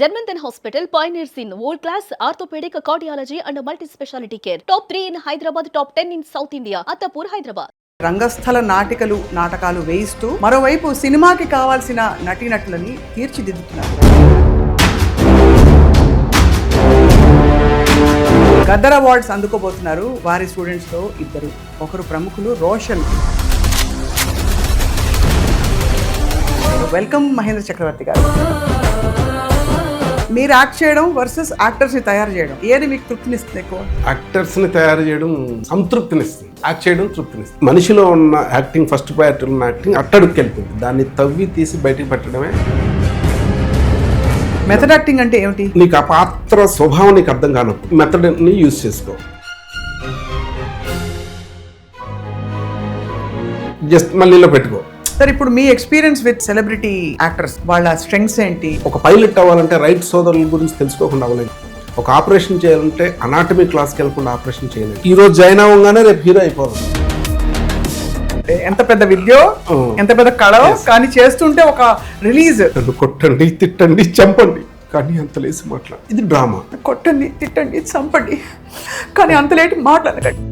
Germanton Hospital pioneers in world-class orthopedic cardiology and multi-specialty care. Top 3 in Hyderabad, top 10 in South India. Attapur, Hyderabad. రంగస్థల నాటకాలు వేయిస్తూ మరోవైపు సినిమాకి కావాల్సిన నటీనటులని తీర్చిదిద్దుతున్నారు. Gaddar awards అందుకోబోతున్నారు వారి students లో ఇద్దరు. ఒకరు ప్రముఖులు రోషన్. వెల్కమ్ మహేంద్ర చక్రవర్తి గారు. మీరు యాక్ట్ చేయడం వర్సెస్ యాక్టర్స్ ని తయారు చేయడం, ఏది మీకు తృప్తినిస్తుంది ఎక్కువ? యాక్టర్స్ ని తయారు చేయడం సంతృప్తినిస్తుంది, యాక్ట్ చేయడం తృప్తినిస్తుంది. మనిషిలో ఉన్న యాక్టింగ్, ఫస్ట్ ప్రయారిటీ ఉన్న యాక్టింగ్ అట్టడుక్కి వెళ్తుంది. దాన్ని తవ్వి తీసి బయటికి పెట్టడమే మెథడ్ యాక్టింగ్. అంటే ఏమిటి? నీకు ఆ పాత్ర స్వభావం నీకు అర్థం కానప్పుడు మెథడ్ ని యూజ్ చేసుకో. జస్ట్ మళ్ళీలో పెట్టుకో. సార్, ఇప్పుడు మీ ఎక్స్పీరియన్స్ విత్ సెలబ్రిటీ యాక్టర్స్, వాళ్ళ స్ట్రెంగ్స్ ఏంటి? ఒక పైలట్ అవ్వాలంటే రైట్ సోదరుల గురించి తెలుసుకోకుండా అవ్వలేదు. ఒక ఆపరేషన్ చేయాలంటే అనాటమీ క్లాస్కి వెళ్ళకుండా ఆపరేషన్ చేయలేదు. ఈ రోజు జాయిన్ అవ్వగానే రేపు హీరో అయిపోవాలి. ఎంత పెద్ద విద్యో, ఎంత పెద్ద కళ, కానీ చేస్తుంటే ఒక రిలీజ్. కొట్టండి, తిట్టండి, చంపండి, కానీ అంత లేసి మాట్లాడు. ఇది డ్రామా. కొట్టండి, తిట్టండి, చంపండి, కానీ అంత లేటి మాట్లాడకండి.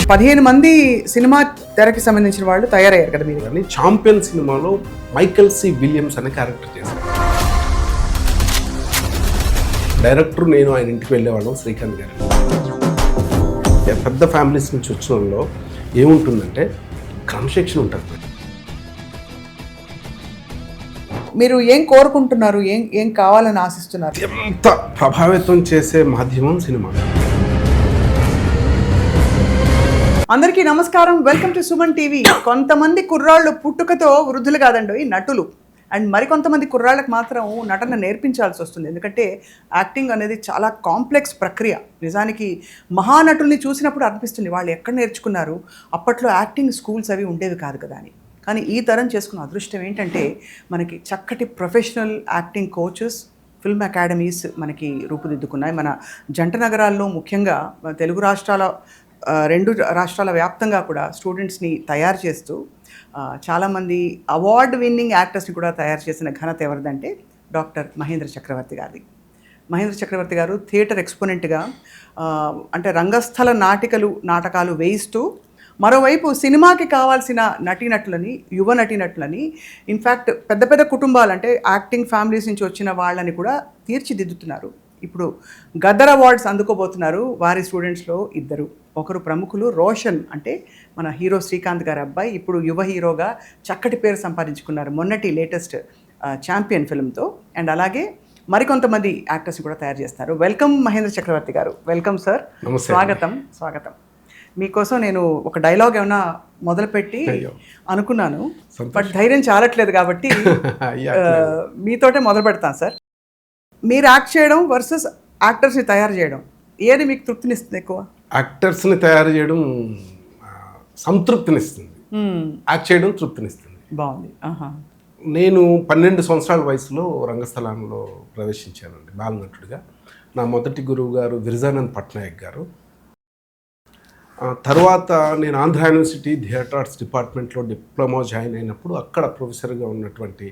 15 మంది సినిమా తెరకి సంబంధించిన వాళ్ళు తయారయ్యారు కదా మీరు. కానీ ఛాంపియన్ సినిమాలో మైకేల్ సి విలియమ్స్ అనే క్యారెక్టర్ చేశాను. డైరెక్టర్ నేను ఆయన ఇంటికి వెళ్ళేవాళ్ళం, శ్రీకాంత్ గారు. పెద్ద ఫ్యామిలీస్ నుంచి వచ్చిన వాళ్ళు ఏముంటుందంటే క్రమశిక్షణ ఉంటుంది. మీరు ఏం కోరుకుంటున్నారు, ఏం కావాలని ఆశిస్తున్నారు? ఎంత ప్రభావితం చేసే మాధ్యమం సినిమా. అందరికీ నమస్కారం, వెల్కమ్ టు సుమన్ టీవీ. కొంతమంది కుర్రాళ్ళు పుట్టుకతో వృద్ధులు కాదండి, నటులు. అండ్ మరికొంతమంది కుర్రాళ్ళకి మాత్రం నటన నేర్పించాల్సి వస్తుంది. ఎందుకంటే యాక్టింగ్ అనేది చాలా కాంప్లెక్స్ ప్రక్రియ. నిజానికి మహానటుల్ని చూసినప్పుడు అనిపిస్తుంది వాళ్ళు ఎక్కడ నేర్చుకున్నారు, అప్పట్లో యాక్టింగ్ స్కూల్స్ అవి ఉండేవి కాదు కదా అని. కానీ ఈ తరం చేసుకున్న అదృష్టం ఏంటంటే మనకి చక్కటి professional acting coaches, film academies మనకి రూపుదిద్దుకున్నాయి. మన జంట నగరాల్లో, ముఖ్యంగా తెలుగు రాష్ట్రాల 2 రాష్ట్రాల వ్యాప్తంగా కూడా స్టూడెంట్స్ని తయారు చేస్తూ చాలామంది అవార్డ్ విన్నింగ్ యాక్టర్స్ని కూడా తయారు చేసిన ఘనత ఎవరిదంటే డాక్టర్ మహేంద్ర చక్రవర్తి గారిది. మహేంద్ర చక్రవర్తి గారు థియేటర్ ఎక్స్పోనెంట్గా, అంటే రంగస్థల నాటకాలు వేయిస్తూ మరోవైపు సినిమాకి కావాల్సిన నటీనటులని, యువ నటీనటులని, ఇన్ఫ్యాక్ట్ పెద్ద పెద్ద కుటుంబాలు, అంటే యాక్టింగ్ ఫ్యామిలీస్ నుంచి వచ్చిన వాళ్ళని కూడా తీర్చిదిద్దుతున్నారు. ఇప్పుడు గద్దర్ అవార్డ్స్ అందుకోబోతున్నారు వారి స్టూడెంట్స్లో ఇద్దరు. ఒకరు ప్రముఖులు రోషన్, అంటే మన హీరో శ్రీకాంత్ గారి అబ్బాయి. ఇప్పుడు యువ హీరోగా చక్కటి పేరు సంపాదించుకున్నారు మొన్నటి లేటెస్ట్ ఛాంపియన్ ఫిల్మ్తో. అండ్ అలాగే మరికొంతమంది యాక్టర్స్ని కూడా తయారు చేస్తారు. వెల్కమ్ మహేంద్ర చక్రవర్తి గారు. వెల్కమ్ సార్, స్వాగతం. మీకోసం నేను ఒక డైలాగ్ ఏమైనా మొదలుపెట్టి అనుకున్నాను, బట్ ధైర్యం చాలట్లేదు కాబట్టి మీతోటే మొదలు పెడతాను సార్. మీరు యాక్ట్ చేయడం వర్సెస్ యాక్టర్స్ని తయారు చేయడం, ఏది మీకు తృప్తినిస్తుంది ఎక్కువ? యాక్టర్స్ని తయారు చేయడం సంతృప్తినిస్తుంది, యాక్ట్ చేయడం తృప్తినిస్తుంది. బాగుంది. నేను 12 సంవత్సరాల వయసులో రంగస్థలంలో ప్రవేశించానండి బాలనటుడిగా. నా మొదటి గురువు గారు విరజానంద్ పట్నాయక్ గారు. తర్వాత నేను ఆంధ్ర యూనివర్సిటీ థియేటర్ ఆర్ట్స్ డిపార్ట్మెంట్లో డిప్లొమా జాయిన్ అయినప్పుడు అక్కడ ప్రొఫెసర్గా ఉన్నటువంటి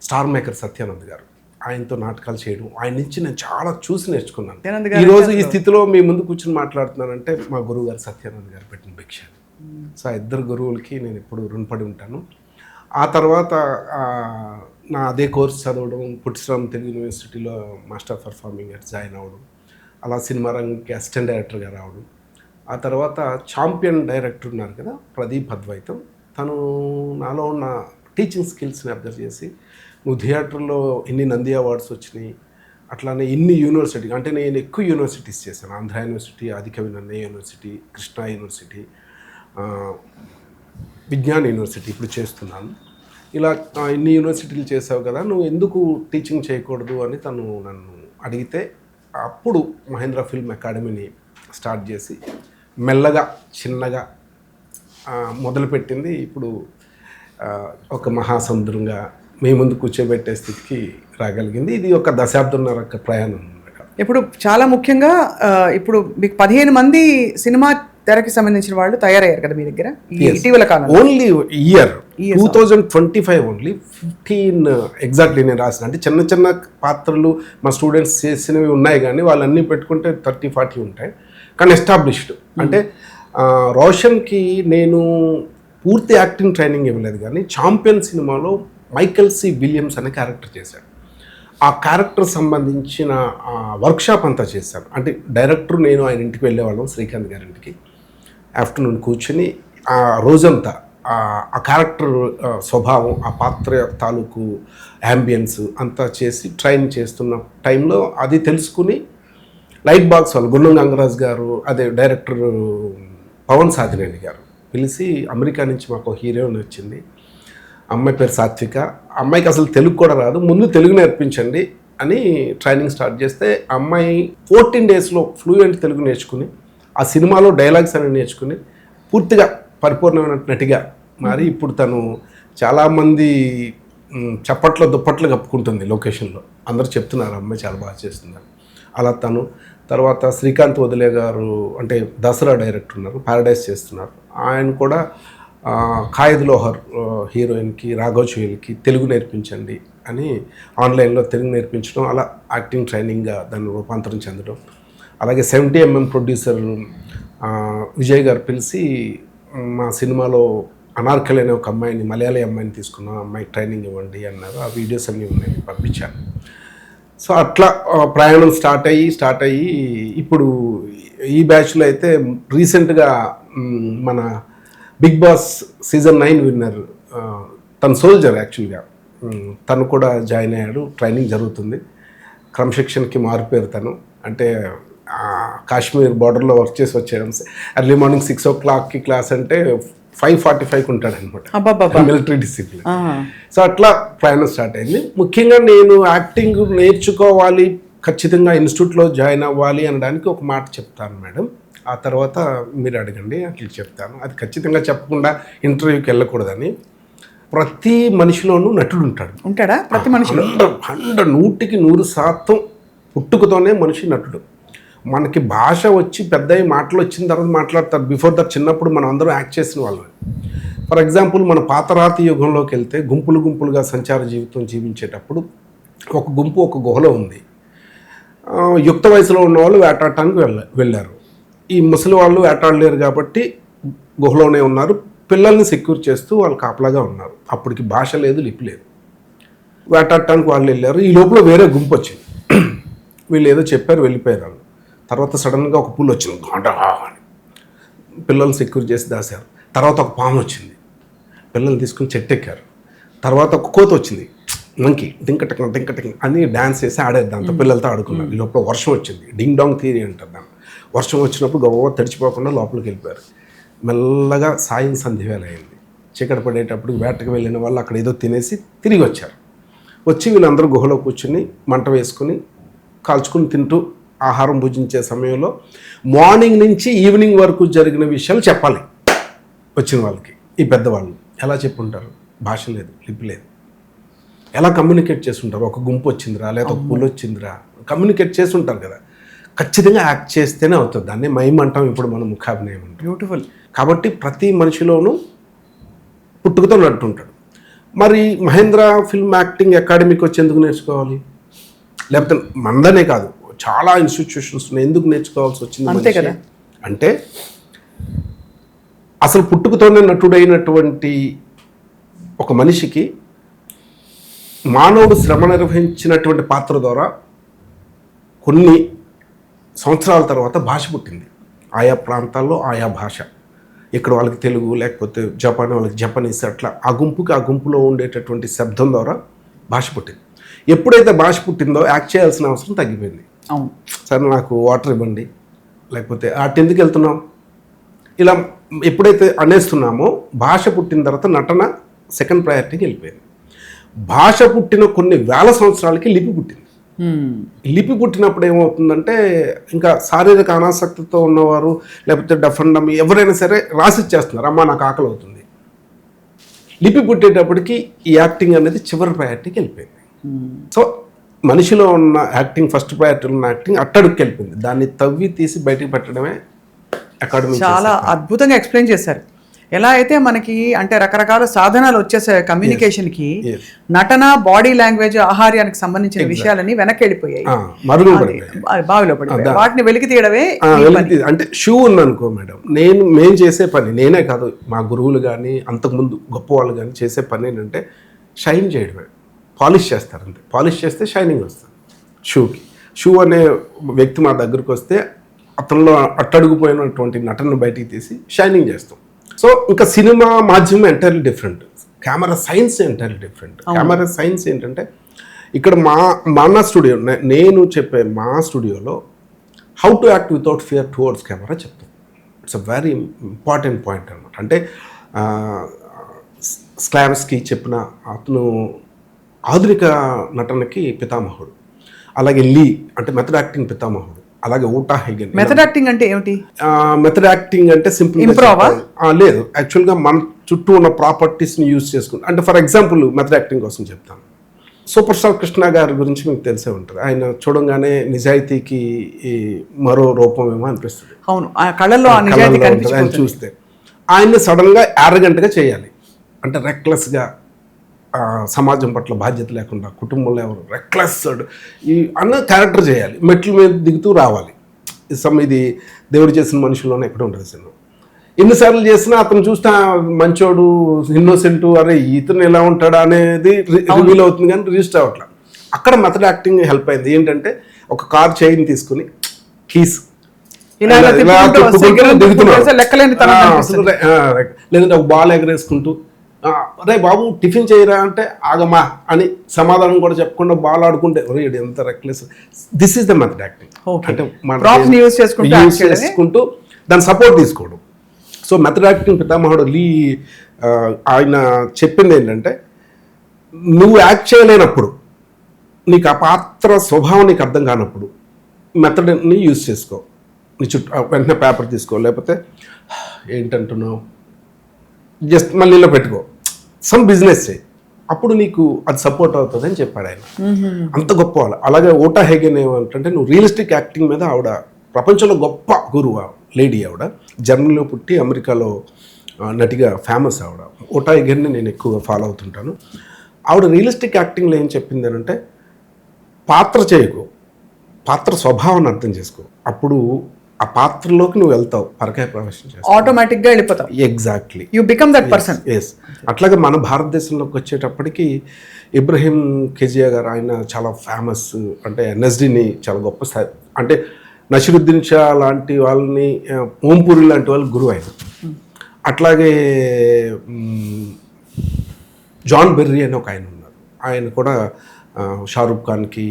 స్టార్ మేకర్ సత్యానంద్ గారు, ఆయనతో నాటకాలు చేయడం, ఆయన నుంచి నేను చాలా చూసి నేర్చుకున్నాను. ఈరోజు ఈ స్థితిలో మీ ముందు కూర్చొని మాట్లాడుతున్నానంటే మా గురువు గారు సత్యానంద్ గారు పెట్టిన భిక్ష. సో ఆ ఇద్దరు గురువులకి నేను ఎప్పుడు రుణపడి ఉంటాను. ఆ తర్వాత నా అదే కోర్స్ చదవడం, పుట్టిశ్రామ్ తెలుగు యూనివర్సిటీలో మాస్టర్ పర్ఫార్మింగ్ ఆర్ట్స్ జాయిన్ అవ్వడం, అలా సినిమా రంగంకి అసిస్టెంట్ డైరెక్టర్గా రావడం. ఆ తర్వాత ఛాంపియన్ డైరెక్టర్ ఉన్నారు కదా ప్రదీప్ అద్వైతం, తను నాలో ఉన్న టీచింగ్ స్కిల్స్ని అబ్జర్వ్ చేసి, నువ్వు థియేటర్లో ఇన్ని నంది అవార్డ్స్ వచ్చినాయి, అట్లానే ఇన్ని యూనివర్సిటీ, అంటే నేను ఎక్కువ యూనివర్సిటీస్ చేశాను. Andhra university, Adikavi Nannaya university, Krishna university, Vignan university ఇప్పుడు చేస్తున్నాను. ఇలా ఇన్ని యూనివర్సిటీలు చేసావు కదా, నువ్వు ఎందుకు టీచింగ్ చేయకూడదు అని తను నన్ను అడిగితే, అప్పుడు మహేంద్ర ఫిల్మ్ అకాడమీని స్టార్ట్ చేసి మెల్లగా చిన్నగా మొదలుపెట్టింది. ఇప్పుడు ఒక మహాసముద్రంగా మీ ముందు కూర్చోబెట్టే స్థితికి రాగలిగింది. ఇది ఒక దశాబ్దంన్నర ప్రయాణం. ఇప్పుడు చాలా ముఖ్యంగా ఇప్పుడు మీకు 15 మంది సినిమా తెరకి సంబంధించిన వాళ్ళు తయారయ్యారు కదా మీ దగ్గర ఇటీవల కాలంలో. ఓన్లీ ఇయర్ 2025 ఓన్లీ 15 ఎగ్జాక్ట్లీ నేను రాసిన. అంటే చిన్న చిన్న పాత్రలు మా స్టూడెంట్స్ చేసినవి ఉన్నాయి కానీ వాళ్ళన్నీ పెట్టుకుంటే 30-40 ఉంటాయి. కానీ ఎస్టాబ్లిష్డ్ అంటే రోషన్కి నేను పూర్తి యాక్టింగ్ ట్రైనింగ్ ఇవ్వలేదు కానీ ఛాంపియన్ సినిమాలో మైకెల్ సి విలియమ్స్ అనే క్యారెక్టర్ చేశాడు. ఆ క్యారెక్టర్ సంబంధించిన వర్క్షాప్ అంతా చేశాను. అంటే డైరెక్టర్ నేను ఆయన ఇంటికి వెళ్ళేవాళ్ళం, శ్రీకాంత్ గారి ఇంటికి. ఆఫ్టర్నూన్ కూర్చొని ఆ రోజంతా ఆ క్యారెక్టర్ స్వభావం, ఆ పాత్ర తాలూకు యాంబియన్స్ అంతా చేసి ట్రైన్ చేస్తున్న టైంలో అది తెలుసుకుని లైట్ బాక్స్ వాళ్ళు గుండం గంగరాజ్ గారు, అదే డైరెక్టర్ పవన్ సాధినేని గారు పిలిచి అమెరికా నుంచి మాకు హీరోయిన్ వచ్చింది, అమ్మాయి పేరు సాత్విక, అమ్మాయికి అసలు తెలుగు కూడా రాదు, ముందు తెలుగు నేర్పించండి అని ట్రైనింగ్ స్టార్ట్ చేస్తే అమ్మాయి 14 డేస్లో ఫ్లూయెంట్ తెలుగు నేర్చుకుని ఆ సినిమాలో డైలాగ్స్ అని నేర్చుకుని పూర్తిగా పరిపూర్ణమైన నటిగా మారి ఇప్పుడు తను చాలామంది చప్పట్లో దుప్పట్లు కప్పుకుంటుంది లొకేషన్లో. అందరూ చెప్తున్నారు అమ్మాయి చాలా బాగా చేస్తున్నారు. అలా తను తర్వాత శ్రీకాంత్ వదిలే గారు అంటే దసరా డైరెక్టర్ ఉన్నారు, ప్యారడైజ్ చేస్తున్నారు. ఆయన కూడా ఖాయిద్ లోహర్ హీరోయిన్కి రాఘవ్ చుయల్కి తెలుగు నేర్పించండి అని ఆన్లైన్లో తెలుగు నేర్పించడం, అలా యాక్టింగ్ ట్రైనింగ్గా దాన్ని రూపాంతరం చెందడం. అలాగే 70mm ప్రొడ్యూసర్ విజయ్ గారు పిలిచి మా సినిమాలో అనార్కలి అనే ఒక అమ్మాయిని, మలయాళీ అమ్మాయిని తీసుకున్నాం, అమ్మాయికి ట్రైనింగ్ ఇవ్వండి అన్నారు. ఆ వీడియోస్ అన్నీ ఉన్నాయి, పంపించాను. సో అట్లా ప్రయాణం స్టార్ట్ అయ్యి ఇప్పుడు ఈ బ్యాచ్లో అయితే రీసెంట్గా మన బిగ్ బాస్ సీజన్ 9 విన్నర్ తను సోల్జర్ యాక్చువల్గా తను కూడా జాయిన్ అయ్యాడు. ట్రైనింగ్ జరుగుతుంది. క్రమశిక్షణకి మారిపోయారు తను. అంటే కాశ్మీర్ బార్డర్లో వర్క్ చేసి వచ్చాడు. ఎర్లీ మార్నింగ్ 6 o'clockకి క్లాస్ అంటే 5:45కి ఉంటాడు అనమాట, మిలిటరీ డిసిప్లిన్. సో అట్లా ప్రయాణం స్టార్ట్ అయింది. ముఖ్యంగా నేను యాక్టింగ్ నేర్చుకోవాలి, ఖచ్చితంగా ఇన్స్టిట్యూట్లో జాయిన్ అవ్వాలి అనడానికి ఒక మాట చెప్తాను మేడం. ఆ తర్వాత మీరు అడగండి, అట్లా చెప్తాను. అది ఖచ్చితంగా చెప్పకుండా ఇంటర్వ్యూకి వెళ్ళకూడదని. ప్రతి మనిషిలోనూ నటుడు ఉంటాడా? ప్రతి మనిషిలో 100% పుట్టుకతోనే మనిషి నటుడు. మనకి భాష వచ్చి పెద్ద మాటలు వచ్చిన తర్వాత మాట్లాడతారు. బిఫోర్ దట్ చిన్నప్పుడు మనం అందరం యాక్ట్ చేసిన వాళ్ళం. ఫర్ ఎగ్జాంపుల్ మన పాతరాతి యుగంలోకి వెళ్తే గుంపులు గుంపులుగా సంచార జీవితం జీవించేటప్పుడు ఒక గుంపు ఒక గుహలో ఉంది. యుక్త వయసులో ఉన్న వాళ్ళు వేటాడటానికి వెళ్ళారు. ఈ ముసలి వాళ్ళు వేటాడలేరు కాబట్టి గుహలోనే ఉన్నారు. పిల్లల్ని సెక్యూర్ చేస్తూ వాళ్ళు కాపలాగా ఉన్నారు. అప్పటికి భాష లేదు, లిపి లేదు. వేటాడటానికి వాళ్ళు వెళ్ళారు. ఈ లోపల వేరే గుంపు వచ్చింది. వీళ్ళు ఏదో చెప్పారు, వెళ్ళిపోయారు వాళ్ళు. తర్వాత సడన్గా ఒక పుల్ వచ్చింది, అని పిల్లల్ని సెక్యూర్ చేసి దాశారు. తర్వాత ఒక పాము వచ్చింది, పిల్లల్ని తీసుకుని చెట్టు ఎక్కారు. తర్వాత ఒక కోత వచ్చింది, మంకీ టింకటం అని డ్యాన్స్ చేసి ఆడేది, దాంతో పిల్లలతో ఆడుకున్నారు. ఈ లోపల వర్షం వచ్చింది, డింగ్ డాంగ్ థియరీ అంటారు దాన్ని. వర్షం వచ్చినప్పుడు గవ్వ తడిచిపోకుండా లోపలికి వెళ్ళిపోయారు. మెల్లగా సాయం సంధ్యవేళ అయింది. చీకటి పడేటప్పుడు వేటకు వెళ్ళిన వాళ్ళు అక్కడ ఏదో తినేసి తిరిగి వచ్చారు. వచ్చి వీళ్ళందరూ గుహలో కూర్చుని మంట వేసుకుని కాల్చుకుని తింటూ ఆహారం భుజించే సమయంలో మార్నింగ్ నుంచి ఈవినింగ్ వరకు జరిగిన విషయాలు చెప్పాలి వచ్చిన వాళ్ళకి. ఈ పెద్దవాళ్ళు ఎలా చెప్పుంటారు? భాష లేదు, లిపి లేదు. ఎలా కమ్యూనికేట్ చేస్తుంటారు? ఒక గుంపు వచ్చిందిరా, లేదా ఒక పుల్ వచ్చిందిరా, కమ్యూనికేట్ చేస్తుంటారు కదా. ఖచ్చితంగా యాక్ట్ చేస్తేనే అవుతుంది. దాన్ని మైమ్ అంటాం, ఇప్పుడు మనం ముఖాభినయం అంటాం. బ్యూటిఫుల్. కాబట్టి ప్రతి మనిషిలోనూ పుట్టుకతో నటుంటాడు. మరి మహేంద్ర ఫిల్మ్ యాక్టింగ్ అకాడమీకి వచ్చి ఎందుకు నేర్చుకోవాలి? లేకపోతే మందనే కాదు, చాలా ఇన్స్టిట్యూషన్స్ ఉన్నాయి. ఎందుకు నేర్చుకోవాల్సి వచ్చింది? అంతే కదా. అంటే అసలు పుట్టుకతోనే నటుడైనటువంటి ఒక మనిషికి మానవుడు శ్రమ నిర్వహించినటువంటి పాత్ర ద్వారా కొన్ని సంవత్సరాల తర్వాత భాష పుట్టింది. ఆయా ప్రాంతాల్లో ఆయా భాష. ఇక్కడ వాళ్ళకి తెలుగు, లేకపోతే జపాన్ వాళ్ళకి జపనీస్, అట్లా ఆ గుంపులో ఉండేటటువంటి శబ్దం ద్వారా భాష పుట్టింది. ఎప్పుడైతే భాష పుట్టిందో యాక్ట్ చేయాల్సిన అవసరం తగ్గిపోయింది. అవును, సరే నాకు వాటర్ ఇవ్వండి, లేకపోతే అటు ఎందుకు వెళ్తున్నాం, ఇలా ఎప్పుడైతే అనేస్తున్నామో భాష పుట్టిన తర్వాత నటన సెకండ్ ప్రయారిటీకి వెళ్ళిపోయింది. భాష పుట్టిన కొన్ని వేల సంవత్సరాలకి లిపి పుట్టింది. లిపి పుట్టినప్పుడు ఏమవుతుందంటే ఇంకా శారీరక అనాసక్తితో ఉన్నవారు, లేకపోతే డఫ్ అండ్ డమ్ ఎవరైనా సరే రాసిచ్చేస్తున్నారు, అమ్మ నాకు ఆకలి అవుతుంది. లిపి పుట్టేటప్పటికి ఈ యాక్టింగ్ అనేది చివరి ప్రయారిటీకి వెళ్ళిపోయింది. సో మనిషిలో ఉన్న యాక్టింగ్, ఫస్ట్ ప్రయారిటీలో ఉన్న యాక్టింగ్ అట్టడుక్కి వెళ్ళిపోయింది. దాన్ని తవ్వి తీసి బయటికి పెట్టడమే అకాడమీ చాలా అద్భుతంగా ఎక్స్ప్లెయిన్ చేశారు. ఎలా అయితే మనకి అంటే రకరకాల సాధనాలు వచ్చేసాయి కమ్యూనికేషన్కి, నటన, బాడీ లాంగ్వేజ్, ఆహార్యానికి సంబంధించిన విషయాలన్నీ వెనక్కి వెళ్ళిపోయాయి, బావిలో పడిపోయాయి. వాటిని వెలికి తీయడమే అంటే షూ ఉందనుకో మేడం, మేము చేసే పని, నేనే కాదు మా గురువులు కానీ అంతకుముందు గొప్ప వాళ్ళు కానీ చేసే పని ఏంటంటే షైన్ చేయడమే. పాలిష్ చేస్తారు అంతే, పాలిష్ చేస్తే షైనింగ్ వస్తుంది షూకి. షూ అనే వ్యక్తి మా దగ్గరకు వస్తే అతనిలో అట్టడుగుపోయినటువంటి నటనను బయటికి తీసి షైనింగ్ చేస్తాం. సో ఇంకా సినిమా మాధ్యమం entirely different, camera science entirely different. Camera science ఏంటంటే ఇక్కడ మన స్టూడియో, నేను చెప్పే మా స్టూడియోలో how to act without fear towards camera చెప్తాం. It's a very important point అనమాట. అంటే స్లాబ్స్కి చెప్పిన అతను ఆధునిక నటనకి పితామహుడు, అలాగే లీ అంటే మెథడ్ యాక్టింగ్ పితామహుడు, అలాగే ఊటా హైగెన్. మెథడ్ యాక్టింగ్ అంటే ఏమిటి? మెథడ్ యాక్టింగ్ అంటే సింపుల్ లేదు, యాక్చువల్గా మన చుట్టూ ఉన్న ప్రాపర్టీస్ని యూజ్ చేసుకుంటాం. అంటే ఫర్ ఎగ్జాంపుల్ మెథడ్ యాక్టింగ్ కోసం చెప్తాను. సూపర్ స్టార్ కృష్ణ గారి గురించి మీకు తెలిసే ఉంటుంది. ఆయన చూడంగానే నిజాయితీకి మరో రూపమేమో అనిపిస్తుంది. అవును, ఆ కళల్లో ఆయన చూస్తే ఆయన్ని సడన్గా యారగెంట్గా చేయాలి, అంటే రెక్లెస్గా, సమాజం పట్ల బాధ్యత లేకుండా, కుటుంబంలో ఎవరు రెక్లెస్ ఈ అన్న క్యారెక్టర్ చేయాలి, మెట్ల మీద దిగుతూ రావాలి. ఇది దేవుడు చేసిన మనుషుల్లోనే ఎక్కడ ఉంటుంది సినిమా. ఎన్నిసార్లు చేసినా అతను చూస్తే మంచోడు, ఇన్నోసెంట్, అరే ఇతను ఎలా ఉంటాడా అనేది రివీల్ అవుతుంది కానీ రిజిస్టర్ అవ్వట్లా. అక్కడ మెథడ్ యాక్టింగ్ హెల్ప్ అయింది. ఏంటంటే ఒక కార్ చైన్ తీసుకుని కీస్ లేదంటే ఒక బాల్ ఎగరేసుకుంటూ, అరే బాబు టిఫిన్ చేయరా అంటే ఆగమా అని సమాధానం కూడా చెప్పకుండా బాల్ ఆడుకుంటే ఎంత reckless. This is the method acting. అంటే యూజ్ చేసుకుంటూ దాని సపోర్ట్ తీసుకోవడం. సో మెథడ్ యాక్టింగ్ పితామహుడు లీ ఆయన చెప్పింది ఏంటంటే, నువ్వు యాక్ట్ చేయలేనప్పుడు, నీకు ఆ పాత్ర స్వభావం నీకు అర్థం కానప్పుడు మెథడ్ని యూజ్ చేసుకో. నీ చుట్టూ వెంటనే పేపర్ తీసుకో, లేకపోతే ఏంటంటున్నావు జస్ట్ మళ్ళీలో పెట్టుకో, సమ్ బిజినెస్ చేయి, అప్పుడు నీకు అది సపోర్ట్ అవుతుంది అని చెప్పాడు ఆయన. అంత గొప్ప వాళ్ళు. అలాగే ఊటా హైగెన్ ఏమంటే, నువ్వు రియలిస్టిక్ యాక్టింగ్ మీద ఆవిడ ప్రపంచంలో గొప్ప గురువు లేడీ. ఆవిడ జర్మనీలో పుట్టి అమెరికాలో నటిగా ఫేమస్. ఆవిడ ఊటా హైగెన్ని నేను ఎక్కువగా ఫాలో అవుతుంటాను. ఆవిడ రియలిస్టిక్ యాక్టింగ్లో ఏం చెప్పింది అంటే, పాత్ర చేయకు, పాత్ర స్వభావాన్ని అర్థం చేసుకో, అప్పుడు ఆ పాత్రలోకి నువ్వు వెళ్తావు, పరకాయ ప్రవేశం చేస్తావు, ఆటోమేటిక్గా వెళ్ళిపోతావు. Exactly, you become that person. Yes. అట్లాగే మన భారతదేశంలోకి వచ్చేటప్పటికి ఇబ్రహీం కేజియా గారు, ఆయన చాలా ఫేమస్. అంటే ఎన్ఎస్డిని చాలా గొప్ప స్థాయి, అంటే నసిరుద్దీన్ షా లాంటి వాళ్ళని, ఓంపూరి లాంటి వాళ్ళు గురువు ఆయన. అట్లాగే జాన్ బెర్రీ అని ఒక ఆయన ఉన్నారు, ఆయన కూడా షారూక్ ఖాన్కి,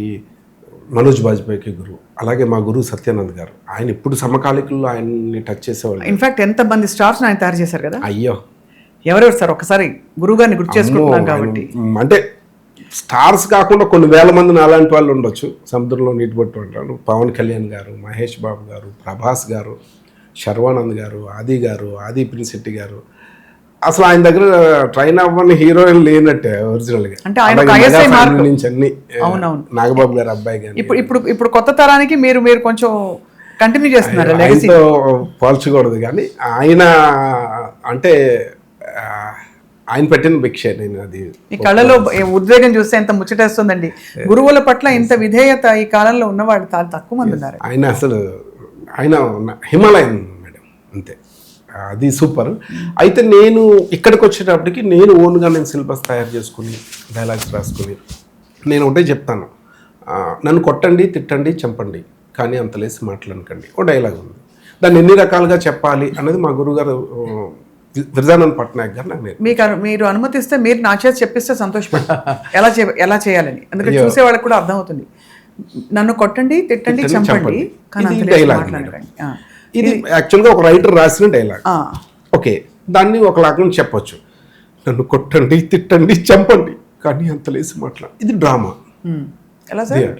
మనోజ్ బాజ్పేయికి గురువు. అలాగే మా గురువు సత్యానంద్ గారు, ఆయన ఇప్పుడు సమకాలికుల్లో ఆయన్ని టచ్ చేసేవాళ్ళు. ఇన్ఫాక్ట్ ఎంతమంది స్టార్స్ ఆయన తయారు చేశారు కదా. అయ్యో, ఎవరెవరు సార్? ఒకసారి గురువు గారిని గుర్తు చేసుకుంటున్నాం కాబట్టి. అంటే స్టార్స్ కాకుండా కొన్ని వేల మంది అలాంటి వాళ్ళు ఉండొచ్చు, సముద్రంలో నీటి పట్టు అంటారు. పవన్ కళ్యాణ్ గారు, మహేష్ బాబు గారు, ప్రభాస్ గారు, శర్వానంద్ గారు, ఆది పినిశెట్టి గారు. అసలు ఆయన దగ్గర ట్రైన్ అవ్వని హీరోయిన్ లేనట్టే ఒరిజినల్గా. అంటే ఆయన నుంచి అన్ని నాగబాబు గారు అబ్బాయి గారు. ఇప్పుడు కొత్త తరానికి మీరు కొంచెం కంటిన్యూ చేస్తున్నారు. ఆయనతో పోల్చకూడదు కానీ ఆయన అంటే ఆయన పెట్టిన భిక్ష. నేను అది ఈ కళలో ఉద్వేగం చూస్తే ఎంత ముచ్చటేస్తుందండి. గురువుల పట్ల ఇంత విధేయత ఈ కాలంలో ఉన్నవాళ్ళు చాలా తక్కువ మంది ఉన్నారు. ఆయన హిమాలయన్ మేడం, అంతే, అది సూపర్. అయితే నేను ఇక్కడికి వచ్చేటప్పటికి నేను ఓన్గా సిలబస్ తయారు చేసుకుని, డైలాగ్స్ రాసుకుని, నేను ఒకటే చెప్తాను, నన్ను కొట్టండి, తిట్టండి, చంపండి, కానీ అంత లేసి మాట్లాడకండి. ఓ డైలాగ్ ఉంది, దాన్ని ఎన్ని రకాలుగా చెప్పాలి అన్నది మా గురువుగారు విరజానంద్ పట్నాయక్ గారు నాకు మీరు అనుమతిస్తే మీరు నా చేసి చెప్పిస్తే సంతోషపడతాను ఎలా చేయాలని. ఎందుకంటే చూసే వాళ్ళకి కూడా అర్థమవుతుంది. నన్ను కొట్టండి, తిట్టండి, చంపండి, కానీ అంత లేసి మాట్లాడకండి. ఇది యాక్చువల్గా ఒక రైటర్ రాసిన డైలాగ్. ఓకే, దాన్ని ఒక లాగా చెప్పొచ్చు, నన్ను కొట్టండి, తిట్టండి, చంపండి, కానీ అంత లేసి మాట్లాడు. ఇది డ్రామా. ఎలా సార్?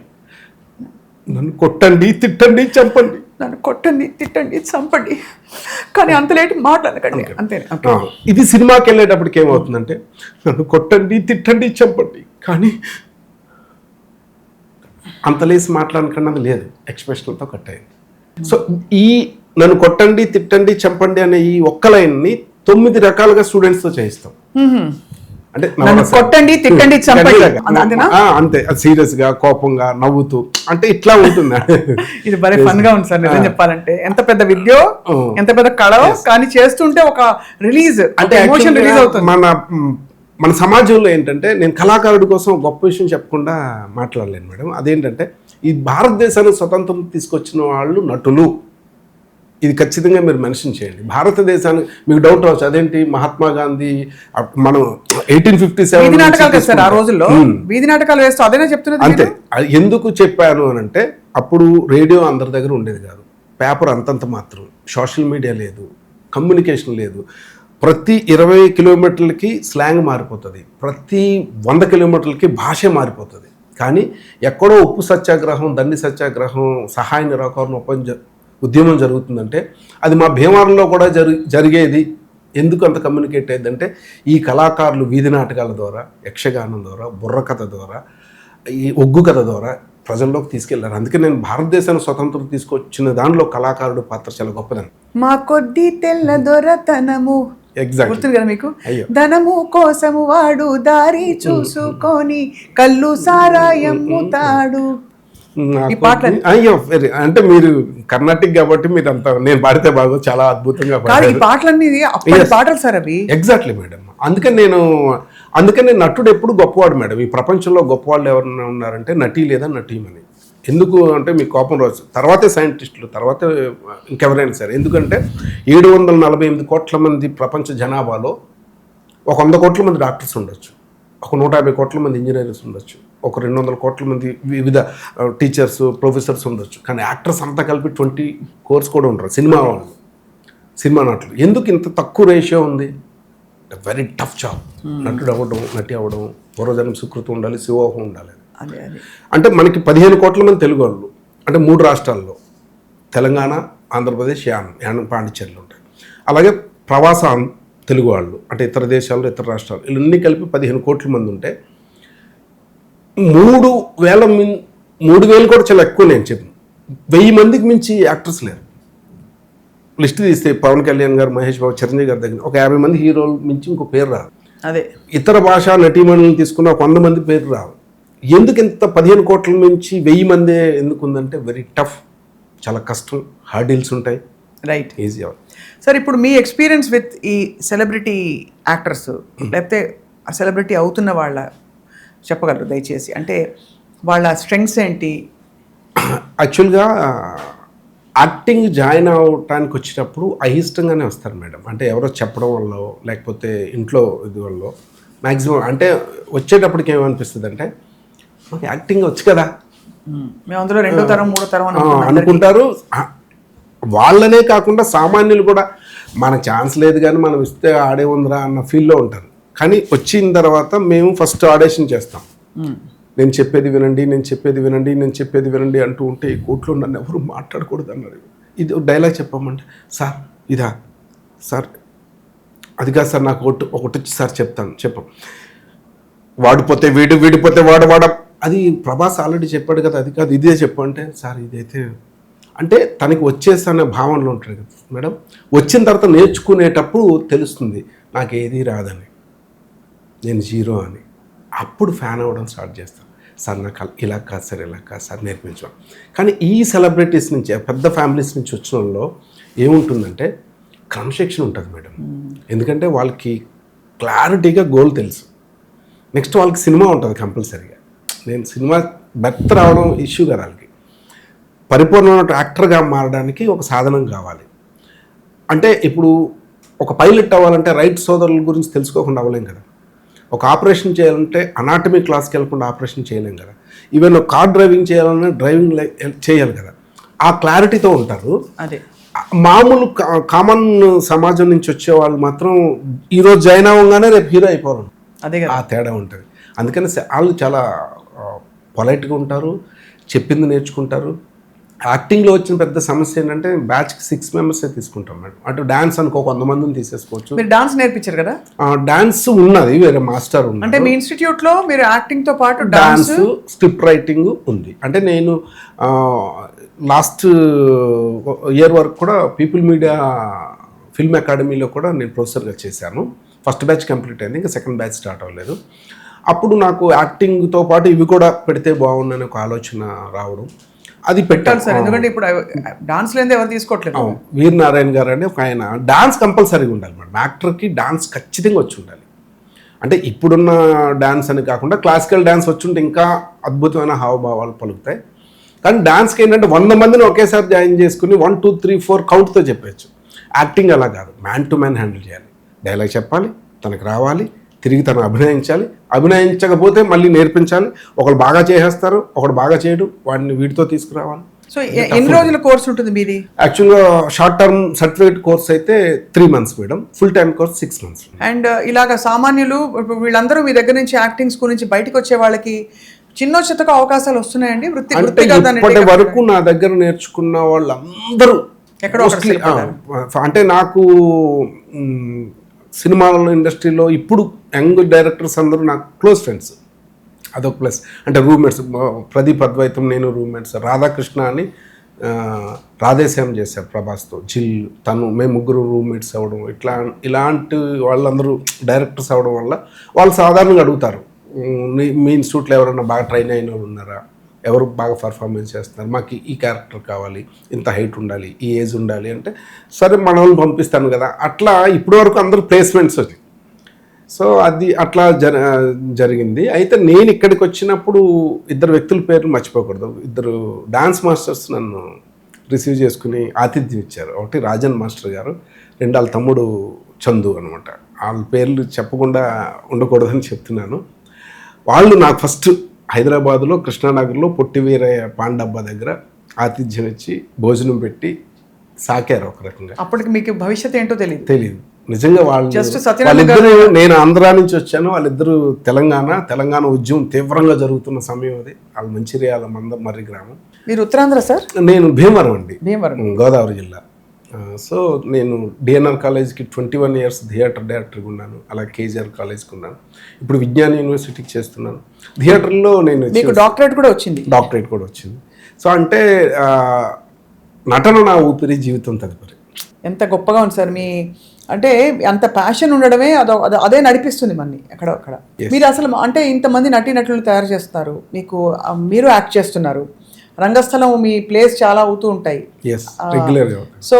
నన్ను కొట్టండి, తిట్టండి, చంపండి, నన్ను కొట్టండి, తిట్టండి, చంపండి, కానీ అంత లేట్ మాట్లాడకండి, అంతే. ఇది సినిమాకి వెళ్ళేటప్పటికి ఏమవుతుందంటే, నన్ను కొట్టండి, తిట్టండి, చంపండి, కానీ అంత లేసి మాట్లాడకన్నది లేదు, ఎక్స్ప్రెషన్తో కట్ అయింది. సో ఈ నన్ను కొట్టండి, తిట్టండి, చంపండి అనే ఈ ఒక్క లైన్ని 9 రకాలుగా స్టూడెంట్స్తో చేయిస్తాం. అంటే నన్ను కొట్టండి, తిట్టండి, చంపండి అంతేనా? అంతే, సీరియస్ గా, కోపంగా, నవ్వుతూ, అంటే ఇట్లా ఉంటుంది. ఇది భలే ఫన్ గా ఉంది సార్ నిజం చెప్పాలంటే. ఎంత పెద్ద విద్యో, ఎంత పెద్ద కళ, కానీ చేస్తుంటే ఒక రిలీజ్, అంటే ఎమోషన్ రిలీజ్ అవుతుంది. మన సమాజంలో ఏంటంటే, నేను కళాకారుడి కోసం గొప్ప విషయం చెప్పకుండా మాట్లాడలేను మేడం. అదేంటంటే, ఈ భారతదేశానికి స్వతంత్రం తీసుకొచ్చిన వాళ్ళు నటులు. ఇది ఖచ్చితంగా మీరు మెన్షన్ చేయండి. భారతదేశానికి మీకు డౌట్ రావచ్చు, అదేంటి మహాత్మా గాంధీ మనం 1857 వీధి నాటకాలు కదా సార్ ఆ రోజుల్లో, వీధి నాటకాలు వేస్తూ అదేనా చెప్తున్నది. అంతే. ఎందుకు చెప్పాను అని అంటే, అప్పుడు రేడియో అందరి దగ్గర ఉండేది కాదు, పేపర్ అంతంత మాత్రం, సోషల్ మీడియా లేదు, కమ్యూనికేషన్ లేదు. ప్రతి 20 కిలోమీటర్లకి స్లాంగ్ మారిపోతుంది, ప్రతి 100 కిలోమీటర్లకి భాష మారిపోతుంది. కానీ ఎక్కడో ఉప్పు సత్యాగ్రహం, దండి సత్యాగ్రహం, సహాయ నిరాకరణ ఉద్యమం జరుగుతుందంటే అది మా భీమవరంలో కూడా జరిగేది. ఎందుకు అంత కమ్యూనికేట్ అయ్యిందంటే, ఈ కళాకారులు వీధి నాటకాల ద్వారా, యక్షగానం ద్వారా, బుర్రకథ ద్వారా, ఈ ఒగ్గు కథ ద్వారా ప్రజల్లోకి తీసుకెళ్లారు. అందుకే నేను భారతదేశానికి స్వతంత్రం తీసుకొచ్చిన దానిలో కళాకారుడు పాత్ర చాలా గొప్పదని. మా కొద్ది తెల్ల దొరతనము గుర్తుంది కదా మీకు. ధనము కోసము వాడు దారి చూసుకొని కళ్ళు సారాయమ్ముతాడు. అయ్యో, అంటే మీరు కర్ణాటిక్ కాబట్టి మీరు అంత, నేను పాడితే బాగా చాలా అద్భుతంగా ఈ పాటలన్నీ పాటలు సార్ అవి. Exactly madam. అందుకనే నటుడు ఎప్పుడు గొప్పవాడు మేడం. ఈ ప్రపంచంలో గొప్పవాళ్ళు ఎవరైనా ఉన్నారంటే నటి లేదా నటీమని. ఎందుకు అంటే మీకు కోపం రావచ్చు, తర్వాతే సైంటిస్టులు, తర్వాతే ఇంకెవరైనా సరే. ఎందుకంటే 748 కోట్ల మంది ప్రపంచ జనాభాలో ఒక 100 కోట్ల మంది డాక్టర్స్ ఉండొచ్చు, ఒక 150 కోట్ల మంది ఇంజనీర్స్ ఉండొచ్చు, ఒక 200 కోట్ల మంది వివిధ టీచర్స్, ప్రొఫెసర్స్ ఉండొచ్చు. కానీ యాక్టర్స్ అంతా కలిపి 20 కోర్స్ కూడా ఉండరు. సినిమా నటులు ఎందుకు ఇంత తక్కువ రేషియో ఉంది? Very tough job. నటుడు అవ్వడం, నటి అవ్వడం, పూర్వజన్మ సుకృతి ఉండాలి, శివోహం ఉండాలి. అంటే మనకి 15 కోట్ల మంది తెలుగు వాళ్ళు, అంటే 3 రాష్ట్రాల్లో, తెలంగాణ, ఆంధ్రప్రదేశ్, యానం, పాండిచ్చేరిలో ఉంటాయి. అలాగే ప్రవాస తెలుగు వాళ్ళు, అంటే ఇతర దేశాల్లో, ఇతర రాష్ట్రాలు, ఇవన్నీ కలిపి 15 కోట్ల మంది ఉంటే 3,000 కూడా చాలా ఎక్కువ. నేను చెప్పాను 1000 మందికి మించి యాక్టర్స్ లేరు. లిస్ట్ తీస్తే పవన్ కళ్యాణ్ గారు, మహేష్ బాబు, చిరంజీవి గారి దగ్గర ఒక 50 మంది హీరోలు మించి ఇంకో పేరు రాదు. అదే ఇతర భాషా నటీమణులను తీసుకున్న ఒక 100 మంది పేరు రావు. ఎందుకు ఇంత 15 కోట్ల నుంచి 1000 మందే ఎందుకు ఉందంటే, వెరీ టఫ్, చాలా కష్టం, హార్డిల్స్ ఉంటాయి. రైట్, ఈజీ అవ్వదు సార్. ఇప్పుడు మీ ఎక్స్పీరియన్స్ విత్ ఈ సెలబ్రిటీ యాక్టర్స్, లేకపోతే ఆ సెలబ్రిటీ అవుతున్న వాళ్ళ చెప్పగలరు దయచేసి? అంటే వాళ్ళ స్ట్రెంగ్స్ ఏంటి? యాక్చువల్గా యాక్టింగ్ జాయిన్ అవటానికి వచ్చేటప్పుడు అయిష్టంగానే వస్తారు మేడం. అంటే ఎవరో చెప్పడం వల్ల, లేకపోతే ఇంట్లో ఇది వల్ల, మ్యాక్సిమం అంటే వచ్చేటప్పటికి ఏమనిపిస్తుంది అంటే, మాకు యాక్టింగ్ వచ్చు కదా, మేము అందులో 2వ తరం 3వ తరం అనుకుంటారు. వాళ్ళనే కాకుండా సామాన్యులు కూడా మన ఛాన్స్ లేదు కానీ మనం ఇస్తే ఆడే ఉందిరా అన్న ఫీల్లో ఉంటారు. కానీ వచ్చిన తర్వాత మేము ఫస్ట్ ఆడిషన్ చేస్తాం. నేను చెప్పేది వినండి, నేను చెప్పేది వినండి, నేను చెప్పేది వినండి అంటూ ఉంటే ఈ కోర్టులో నన్ను ఎవరు మాట్లాడకూడదు అన్నారు. ఇది డైలాగ్ చెప్పమంటే, సార్ ఇదా సార్, అది కాదు సార్, నాకు ఒకటి వచ్చి సార్ చెప్పాం, వాడిపోతే వీడు, వీడిపోతే వాడ, అది ప్రభాస్ ఆల్రెడీ చెప్పాడు కదా, అది కాదు ఇదే చెప్పంటే, సార్ ఇదైతే అంటే తనకి వచ్చేసన్న భావనలో ఉంటాడు కదా మేడం. వచ్చిన తర్వాత నేర్చుకునేటప్పుడు తెలుస్తుంది నాకు ఏది రాదని, నేను జీరో అని. అప్పుడు ఫ్యాన్ అవ్వడం స్టార్ట్ చేస్తాను. సార్ నాకు ఇలా కాదు సార్, ఇలా కాదు సార్, నేర్పించాం. కానీ ఈ సెలబ్రిటీస్ నుంచి, పెద్ద ఫ్యామిలీస్ నుంచి వచ్చిన వాళ్ళలో ఏముంటుందంటే క్రమశిక్షణ ఉంటుంది మేడం. ఎందుకంటే వాళ్ళకి క్లారిటీగా గోల్ తెలుసు. నెక్స్ట్ వాళ్ళకి సినిమా ఉంటుంది కంపల్సరీగా. నేను సినిమా బెర్త్ రావడం ఇష్యూ కదా, వాళ్ళకి పరిపూర్ణమైన యాక్టర్గా మారడానికి ఒక సాధనం కావాలి. అంటే ఇప్పుడు ఒక పైలట్ అవ్వాలంటే రైట్ సోదరుల గురించి తెలుసుకోకుండా అవ్వలేం కదా. ఒక ఆపరేషన్ చేయాలంటే అనాటమీ క్లాస్కి వెళ్ళకుండా ఆపరేషన్ చేయలేం కదా. ఈవెన్ ఒక కార్ డ్రైవింగ్ చేయాలన్నా డ్రైవింగ్ చేయాలి కదా. ఆ క్లారిటీతో ఉంటారు. అదే మామూలు కామన్ సమాజం నుంచి వచ్చే వాళ్ళు మాత్రం ఈరోజు జాయిన్ అవ్వగానే రేపు హీరో అయిపోవాలి. అదే ఆ తేడా ఉంటుంది. అందుకని వాళ్ళు చాలా పొలైట్గా ఉంటారు, చెప్పింది నేర్చుకుంటారు. యాక్టింగ్లో వచ్చిన పెద్ద సమస్య ఏంటంటే బ్యాచ్కి 6 మెంబర్సే తీసుకుంటాం మేడం. అటు డాన్స్ అనుకో 100 మందిని తీసేసుకోవచ్చు. మీరు డాన్స్ నేర్పించారు కదా? డాన్స్ ఉన్నది, వేరే మాస్టర్ ఉంది. అంటే మీ ఇన్స్టిట్యూట్లో మీరు యాక్టింగ్తో పాటు డాన్స్, స్క్రిప్ట్ రైటింగ్ ఉంది. అంటే నేను లాస్ట్ ఇయర్ వరకు కూడా పీపుల్ మీడియా ఫిల్మ్ అకాడమీలో కూడా నేను ప్రొఫెసర్గా చేశాను. ఫస్ట్ బ్యాచ్ కంప్లీట్ అయింది, ఇంకా సెకండ్ బ్యాచ్ స్టార్ట్ అవ్వలేదు. అప్పుడు నాకు యాక్టింగ్తో పాటు ఇవి కూడా పెడితే బాగుందని ఒక ఆలోచన రావడం, అది పెట్టాలి సార్. ఎందుకంటే ఇప్పుడు డాన్స్ లేదే ఎవరు తీసుకోవట్లేదు. వీర్ నారాయణ గారు అని ఒక ఆయన డాన్స్ కంపల్సరీగా ఉండాలి మేడం. యాక్టర్కి డాన్స్ ఖచ్చితంగా వచ్చి ఉండాలి. అంటే ఇప్పుడున్న డాన్స్ అని కాకుండా క్లాసికల్ డాన్స్ వచ్చి ఉంటే ఇంకా అద్భుతమైన హావభావాలు పలుకుతాయి. కానీ డాన్స్కి ఏంటంటే 100 మందిని ఒకేసారి జాయిన్ చేసుకుని 1 2 3 4 కౌంట్తో చెప్పచ్చు. యాక్టింగ్ అలా కాదు, మ్యాన్ టు మ్యాన్ హ్యాండిల్ చేయాలి. డైలాగ్ చెప్పాలి, తనకు రావాలి, తిరిగి తను అభినయించాలి, అభినయించకపోతే మళ్ళీ నేర్పించాలి. ఒకళ్ళు బాగా చేసేస్తారు, ఒకడు బాగా చేయడు, వాడిని వీటితో తీసుకురావాలి. సో ఎన్ని రోజుల కోర్స్ ఉంటుంది మీది? యాక్చువల్గా షార్ట్ టర్మ్ సర్టిఫికేట్ కోర్స్ అయితే 3 months madam, full time course 6 months. And ఇలాగ సామాన్యులు వీళ్ళందరూ మీ దగ్గర నుంచి యాక్టింగ్ స్కూల్ నుంచి బయటకు వచ్చే వాళ్ళకి చిన్న చిత్తగా అవకాశాలు వస్తున్నాయండి. ఇప్పటి వరకు నా దగ్గర నేర్చుకున్న వాళ్ళందరూ ఎక్కడో అంటే నాకు సినిమాల ఇండస్ట్రీలో ఇప్పుడు యంగ్ డైరెక్టర్స్ అందరూ నాకు క్లోజ్ ఫ్రెండ్స్. అదొక ప్లస్. అంటే రూమ్మేట్స్, ప్రదీప్ అద్వైతం, నేను రూమ్మేట్స్. రాధాకృష్ణ అని రాధేశ్యాం చేశారు ప్రభాస్తో, జిల్, తను, మేము ముగ్గురు రూమ్మేట్స్ అవ్వడం. ఇలాంటి వాళ్ళందరూ డైరెక్టర్స్ అవ్వడం వల్ల వాళ్ళు సాధారణంగా అడుగుతారు, మీ ఇన్స్టిట్యూట్లో ఎవరైనా బాగా ట్రైన్ అయిన వాళ్ళు ఉన్నారా, ఎవరు బాగా పర్ఫార్మెన్స్ చేస్తున్నారు, మాకు ఈ క్యారెక్టర్ కావాలి, ఇంత హైట్ ఉండాలి, ఈ ఏజ్ ఉండాలి అంటే సరే మన వాళ్ళని పంపిస్తాను కదా. అట్లా ఇప్పటి వరకు అందరూ ప్లేస్మెంట్స్ వచ్చి, సో అది అట్లా జరిగింది. అయితే నేను ఇక్కడికి వచ్చినప్పుడు 2 వ్యక్తుల పేర్లు మర్చిపోకూడదు. 2 డాన్స్ మాస్టర్స్ నన్ను రిసీవ్ చేసుకుని ఆతిథ్యం ఇచ్చారు. ఒకటి రాజన్ మాస్టర్ గారు, 2 వాళ్ళ తమ్ముడు చందు అనమాట. వాళ్ళ పేర్లు చెప్పకుండా ఉండకూడదని చెప్తున్నాను. వాళ్ళు నాకు ఫస్ట్ హైదరాబాద్లో కృష్ణానగర్లో పొట్టి వీరయ్య పాండబ్బా దగ్గర ఆతిథ్యం ఇచ్చి భోజనం పెట్టి సాకారు ఒక రకంగా. అప్పటికి మీకు భవిష్యత్తు ఏంటో తెలియదు నిజంగా. వాళ్ళిద్దరు, నేను ఆంధ్రా నుంచి వచ్చాను, వాళ్ళిద్దరు తెలంగాణ ఉద్యమం తీవ్రంగా జరుగుతున్న సమయం అది. వాళ్ళు మంచిర్యాల మందమర్రి గ్రామం. మీరు ఉత్తరాంధ్ర సార్? నేను భీమవరం అండి, భీమవరం, గోదావరి జిల్లా. సో నేను డిఎన్ఆర్ కాలేజ్కి 21 years థియేటర్ డైరెక్టర్గా ఉన్నాను. అలా కేజీఆర్ కాలేజ్కి ఉన్నాను. ఇప్పుడు విజ్ఞాన యూనివర్సిటీకి చేస్తున్నాను. థియేటర్లో నేను డాక్టరేట్ కూడా వచ్చింది. సో అంటే నటన నా ఊపిరి, జీవితం తదుపరి. ఎంత గొప్పగా ఉంది సార్ మీ, అంటే అంత ప్యాషన్ ఉండడమే అదే నడిపిస్తుంది మనని అక్కడ. మీరు అసలు అంటే ఇంతమంది నటీనటులను తయారు చేస్తున్నారు, మీరు యాక్ట్ చేస్తున్నారు, రంగస్థలం మీ ప్లేస్ చాలా అవుతూ ఉంటాయి. సో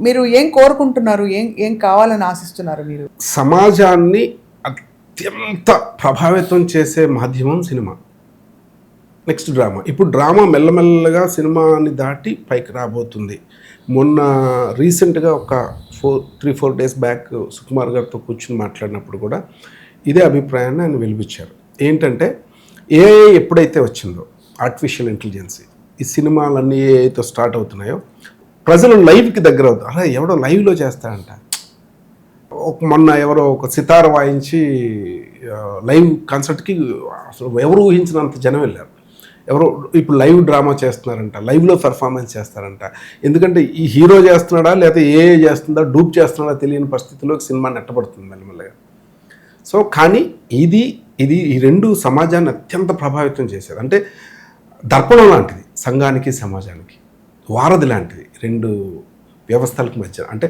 మీరు ఏం కోరుకుంటున్నారు, ఏం కావాలని ఆశిస్తున్నారు? మీరు సమాజాన్ని అత్యంత ప్రభావితం చేసే మాధ్యమం సినిమా, నెక్స్ట్ డ్రామా. ఇప్పుడు డ్రామా మెల్లమెల్లగా సినిమాని దాటి పైకి రాబోతుంది. మొన్న రీసెంట్గా ఒక 3-4 days బ్యాక్ సుకుమార్ గారితో కూర్చుని మాట్లాడినప్పుడు కూడా ఇదే అభిప్రాయాన్ని ఆయన వెలిపించారు. ఏంటంటే ఏఐ ఎప్పుడైతే వచ్చిందో, ఆర్టిఫిషియల్ ఇంటెలిజెన్సీ, ఈ సినిమాలన్నీ ఏఐతో స్టార్ట్ అవుతున్నాయో ప్రజలు లైవ్కి దగ్గర అవుతారు. అలా ఎవడో లైవ్లో చేస్తారంట. మొన్న ఎవరో ఒక సితార వాయించి లైవ్ కాన్సర్ట్కి అసలు ఎవరు ఊహించినంత జనం వెళ్ళారు. ఎవరో ఇప్పుడు లైవ్ డ్రామా చేస్తున్నారంట, లైవ్లో పెర్ఫార్మెన్స్ చేస్తారంట. ఎందుకంటే ఈ హీరో చేస్తున్నాడా లేకపోతే ఏఏ చేస్తుందా, డూప్ చేస్తున్నాడా తెలియని పరిస్థితిలోకి సినిమా నెట్టబడుతుంది మెల్లమెల్లగా. సో కానీ ఇది ఈ 2 సమాజాన్ని అత్యంత ప్రభావితం చేశారు. అంటే దర్పణం లాంటిది సంఘానికి, సమాజానికి వారధి లాంటిది 2 వ్యవస్థలకు మధ్య. అంటే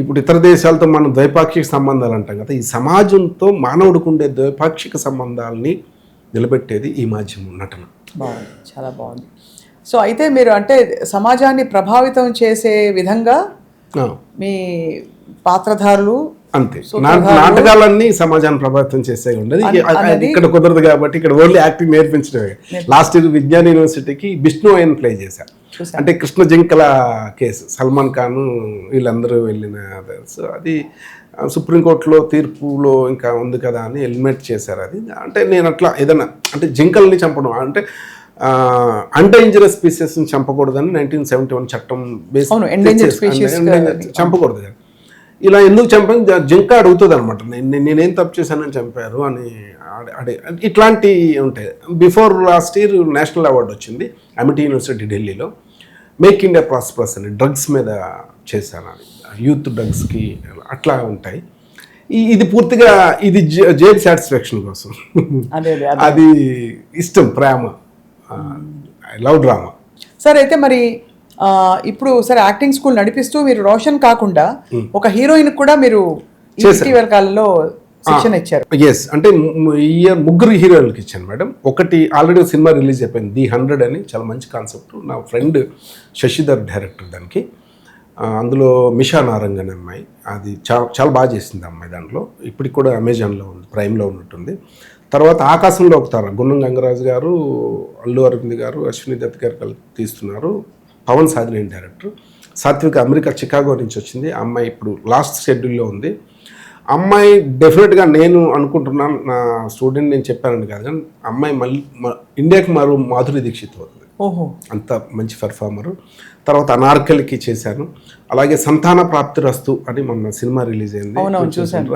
ఇప్పుడు ఇతర దేశాలతో మనం ద్వైపాక్షిక సంబంధాలు అంటాం కదా, ఈ సమాజంతో మానవుడికి ఉండే ద్వైపాక్షిక సంబంధాలని నిలబెట్టేది ఈ మాధ్యమం, నటన. బాగుంది, చాలా బాగుంది. సో అయితే మీరు అంటే సమాజాన్ని ప్రభావితం చేసే విధంగా మీ పాత్రధారులు అంతే. నాటకాలన్నీ సమాజాన్ని ప్రభావితం చేసే ఉండదు. ఇక్కడ కుదరదు కాబట్టి ఇక్కడ ఓన్లీ యాక్టింగ్ నేర్పించడమే. లాస్ట్ ఇయర్ విజ్ఞాన యూనివర్సిటీకి విష్ణు ఆయన ప్లే చేశారు. అంటే కృష్ణ జింకల కేసు, సల్మాన్ ఖాన్ వీళ్ళందరూ వెళ్ళిన. సో అది సుప్రీంకోర్టులో తీర్పులో ఇంకా ఉంది కదా అని ఎలిమినేట్ చేశారు. అది అంటే నేను అట్లా ఏదైనా అంటే జింకల్ని చంపడం అంటే అన్డేంజరస్ స్పీసెస్ని చంపకూడదని 1971 చట్టం బేస్ చంపకూడదు. ఇలా ఎందుకు చంపాను, జింక అడుగుతుంది అనమాట, నేనేం తప్పు చేశానని చంపారు అని ఇట్లాంటి ఉంటాయి. Before last year national award వచ్చింది అమిటీ యూనివర్సిటీ ఢిల్లీలో, మేక్ ఇండియా ప్రాస్పరస్ అని డ్రగ్స్ మీద చేశాను. అది యూత్ డ్రగ్స్కి అట్లా ఉంటాయి. ఇది పూర్తిగా ఇది జేబ్ సాటిస్ఫాక్షన్ కోసం, అది ఇష్టం, ప్రేమ, లవ్ డ్రామా. సార్ అయితే మరి ఇప్పుడు సరే యాక్టింగ్ స్కూల్ నడిపిస్తూ మీరు రోషన్ కాకుండా ఒక హీరోయిన్ కూడా మీరు ఇటీవల కాలంలో శిక్షణ ఇచ్చారు. ఎస్, అంటే ఈ ఇయర్ ముగ్గురు హీరోయిన్కి ఇచ్చాను మేడం. ఒకటి ఆల్రెడీ సినిమా రిలీజ్ అయిపోయింది, ది 100 అని, చాలా మంచి కాన్సెప్ట్. నా ఫ్రెండ్ శశిధర్ డైరెక్టర్ దానికి. అందులో మిషా నారంగ్ అనే అమ్మాయి, అది చాలా బాగా చేసింది అమ్మాయి. దాంట్లో ఇప్పటికి కూడా అమెజాన్లో ఉంది, ప్రైమ్లో ఉన్నట్టుంది. తర్వాత ఆకాశంలో ఒక తార, గున్నం గంగరాజు గారు, అల్లు అరవింద్ గారు, అశ్విని దత్ గారు కలిపి తీస్తున్నారు. పవన్ సాధినేని డైరెక్టర్. సాత్విక అమెరికా చికాగో నుంచి వచ్చింది. ఆ అమ్మాయి ఇప్పుడు లాస్ట్ షెడ్యూల్లో ఉంది. అమ్మాయి డెఫినెట్గా నేను అనుకుంటున్నాను, నా స్టూడెంట్ నేను చెప్పానండి కాదు, కానీ అమ్మాయి మళ్ళీ ఇండియాకి మాధురి దీక్షిత్ అవుతుంది. ఓహో, అంత మంచి పెర్ఫార్మరు. తర్వాత అనార్కలికి చేశాను. అలాగే సంతాన ప్రాప్తిరస్తు అని మొన్న సినిమా రిలీజ్ అయింది,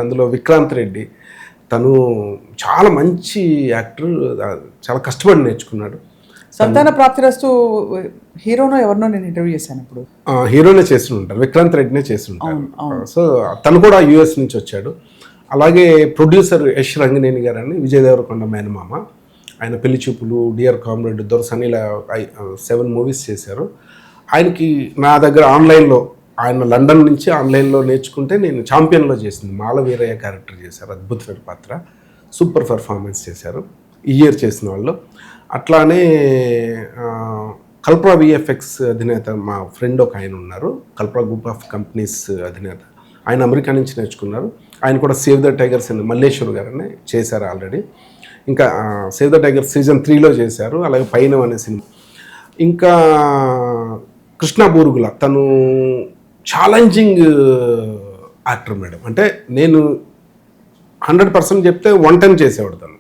అందులో విక్రాంత్ రెడ్డి. తను చాలా మంచి యాక్టర్, చాలా కష్టపడి నేర్చుకున్నాడు. సంతాన ప్రాప్తిరస్తు హీరోనో ఎవరినో నేను ఇంటర్వ్యూ చేశాను. ఇప్పుడు హీరోనే చేస్తుంటారు, విక్రాంత్ రెడ్డినే చేస్తుంటారు. సో తను కూడా యూఎస్ నుంచి వచ్చాడు. అలాగే ప్రొడ్యూసర్ యష్ రంగనేని గారు అని, విజయ్ దేవరకొండ మేనమామ. ఆయన పెళ్లి చూపులు, డియర్ కామ్రేడ్, దొరసని, ఇలా 7 మూవీస్ చేశారు. ఆయనకి నా దగ్గర ఆన్లైన్లో, ఆయన లండన్ నుంచి ఆన్లైన్లో నేర్చుకుంటే నేను ఛాంపియన్లో చేసింది, మాల వీరయ్య క్యారెక్టర్ చేశారు, అద్భుతమైన పాత్ర, సూపర్ పర్ఫార్మెన్స్ చేశారు ఈ ఇయర్ చేసిన వాళ్ళు. అట్లానే కల్పరా విఎఫ్ఎక్స్ అధినేత మా ఫ్రెండ్ ఒక ఆయన ఉన్నారు, కల్పరా గ్రూప్ ఆఫ్ కంపెనీస్ అధినేత. ఆయన అమెరికా నుంచి నేర్చుకున్నారు. ఆయన కూడా సేవ్ ద టైగర్స్ అని మల్లేశ్వర్ గారని చేశారు ఆల్రెడీ. ఇంకా సేవ్ ద టైగర్స్ సీజన్ 3లో చేశారు. అలాగే పైన అనే సినిమా. ఇంకా కృష్ణ బూరుగుల, తను ఛాలెంజింగ్ యాక్టర్ మేడం. అంటే నేను 100% చెప్తే 1 టైం చేసేవాడు తను.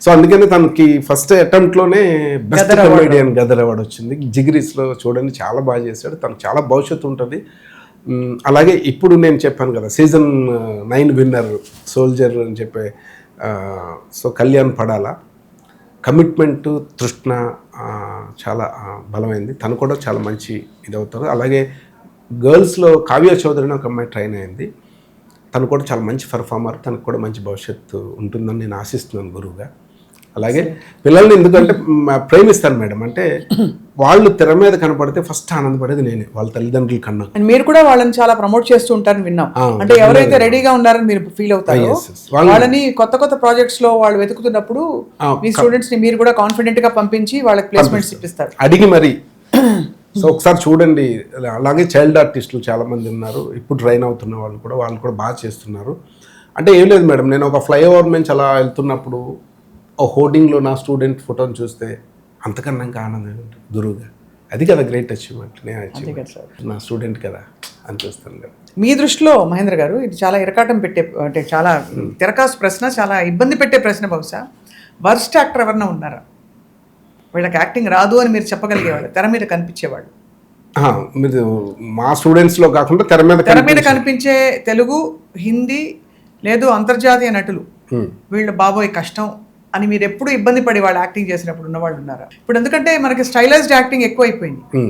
సో అందుకని తనకి ఫస్ట్ అటెంప్ట్లోనే బెస్ట్ కమెడియన్ గదర్ అవార్డు వచ్చింది. జిగిరీస్లో చూడండి చాలా బాగా చేశాడు. తనకు చాలా భవిష్యత్తు ఉంటుంది. అలాగే ఇప్పుడు నేను చెప్పాను కదా, సీజన్ 9 విన్నర్ సోల్జర్ అని చెప్పే, సో కళ్యాణ్ పడాల కమిట్మెంటు, తృష్ణ చాలా బలమైంది. తను కూడా చాలా మంచి ఇది అవుతారు. అలాగే గర్ల్స్లో కావ్య చౌదరి అని ఒక అమ్మాయి ట్రైన్ అయింది. తను కూడా చాలా మంచి పర్ఫార్మర్. తనకు కూడా మంచి భవిష్యత్తు ఉంటుందని నేను ఆశిస్తున్నాను గురువుగా. అలాగే పిల్లల్ని ఎందుకంటే ప్రేమిస్తాను మేడం. అంటే వాళ్ళు తెర మీద కనపడితే ఫస్ట్ ఆనందపడేది నేనే, వాళ్ళ తల్లిదండ్రుల కన్నా. మీరు కూడా వాళ్ళని చాలా ప్రమోట్ చేస్తూ ఉంటారని విన్నాం. అంటే ఎవరైతే రెడీగా ఉన్నారని మీరు ఫీల్ అవుతారో వాళ్ళని కొత్త ప్రాజెక్ట్స్ లో వాళ్ళు వెతుకుతున్నప్పుడు మీ స్టూడెంట్స్ ని మీరు కూడా కాన్ఫిడెంట్ గా పంపించి వాళ్ళకి ప్లేస్మెంట్స్ ఇప్పిస్తారు అడిగి మరి. సో ఒకసారి చూడండి. అలాగే చైల్డ్ ఆర్టిస్టులు చాలామంది ఉన్నారు, ఇప్పుడు ట్రైన్ అవుతున్న వాళ్ళు కూడా బాగా చేస్తున్నారు. అంటే ఏం లేదు మేడం, నేను ఒక ఫ్లైఓవర్ నుంచి అలా వెళ్తున్నప్పుడు ఓ హోర్డింగ్లో నా స్టూడెంట్ ఫోటోని చూస్తే అంతకన్నా ఇంకా ఆనందం ఉంటుంది గురువుగా. అది కదా గ్రేట్ అచీవ్మెంట్. నా స్టూడెంట్ కదా అని చూస్తాను కదా. మీ దృష్టిలో మహేంద్ర గారు ఇది చాలా ఇరకాటం పెట్టే, అంటే చాలా తిరకాసు ప్రశ్న, చాలా ఇబ్బంది పెట్టే ప్రశ్న. బహుశా వర్స్ట్ యాక్టర్ ఎవరన్నా ఉన్నారా? వీళ్ళకి యాక్టింగ్ రాదు అని మీరు చెప్పగలిగేవాళ్ళు, తెర మీద కనిపించేవాళ్ళు? మీరు మా స్టూడెంట్స్లో కాకుండా తెర మీద కనిపించే తెలుగు, హిందీ లేదు అంతర్జాతీయ నటులు, వీళ్ళు బాబోయ్ కష్టం అని మీరు ఎప్పుడు ఇబ్బంది పడి వాళ్ళు యాక్టింగ్ చేసినప్పుడు ఉన్నవాళ్ళు ఉన్నారా? ఇప్పుడు ఎందుకంటే మనకి స్టైలైజ్డ్ యాక్టింగ్ ఎక్కువ అయిపోయింది,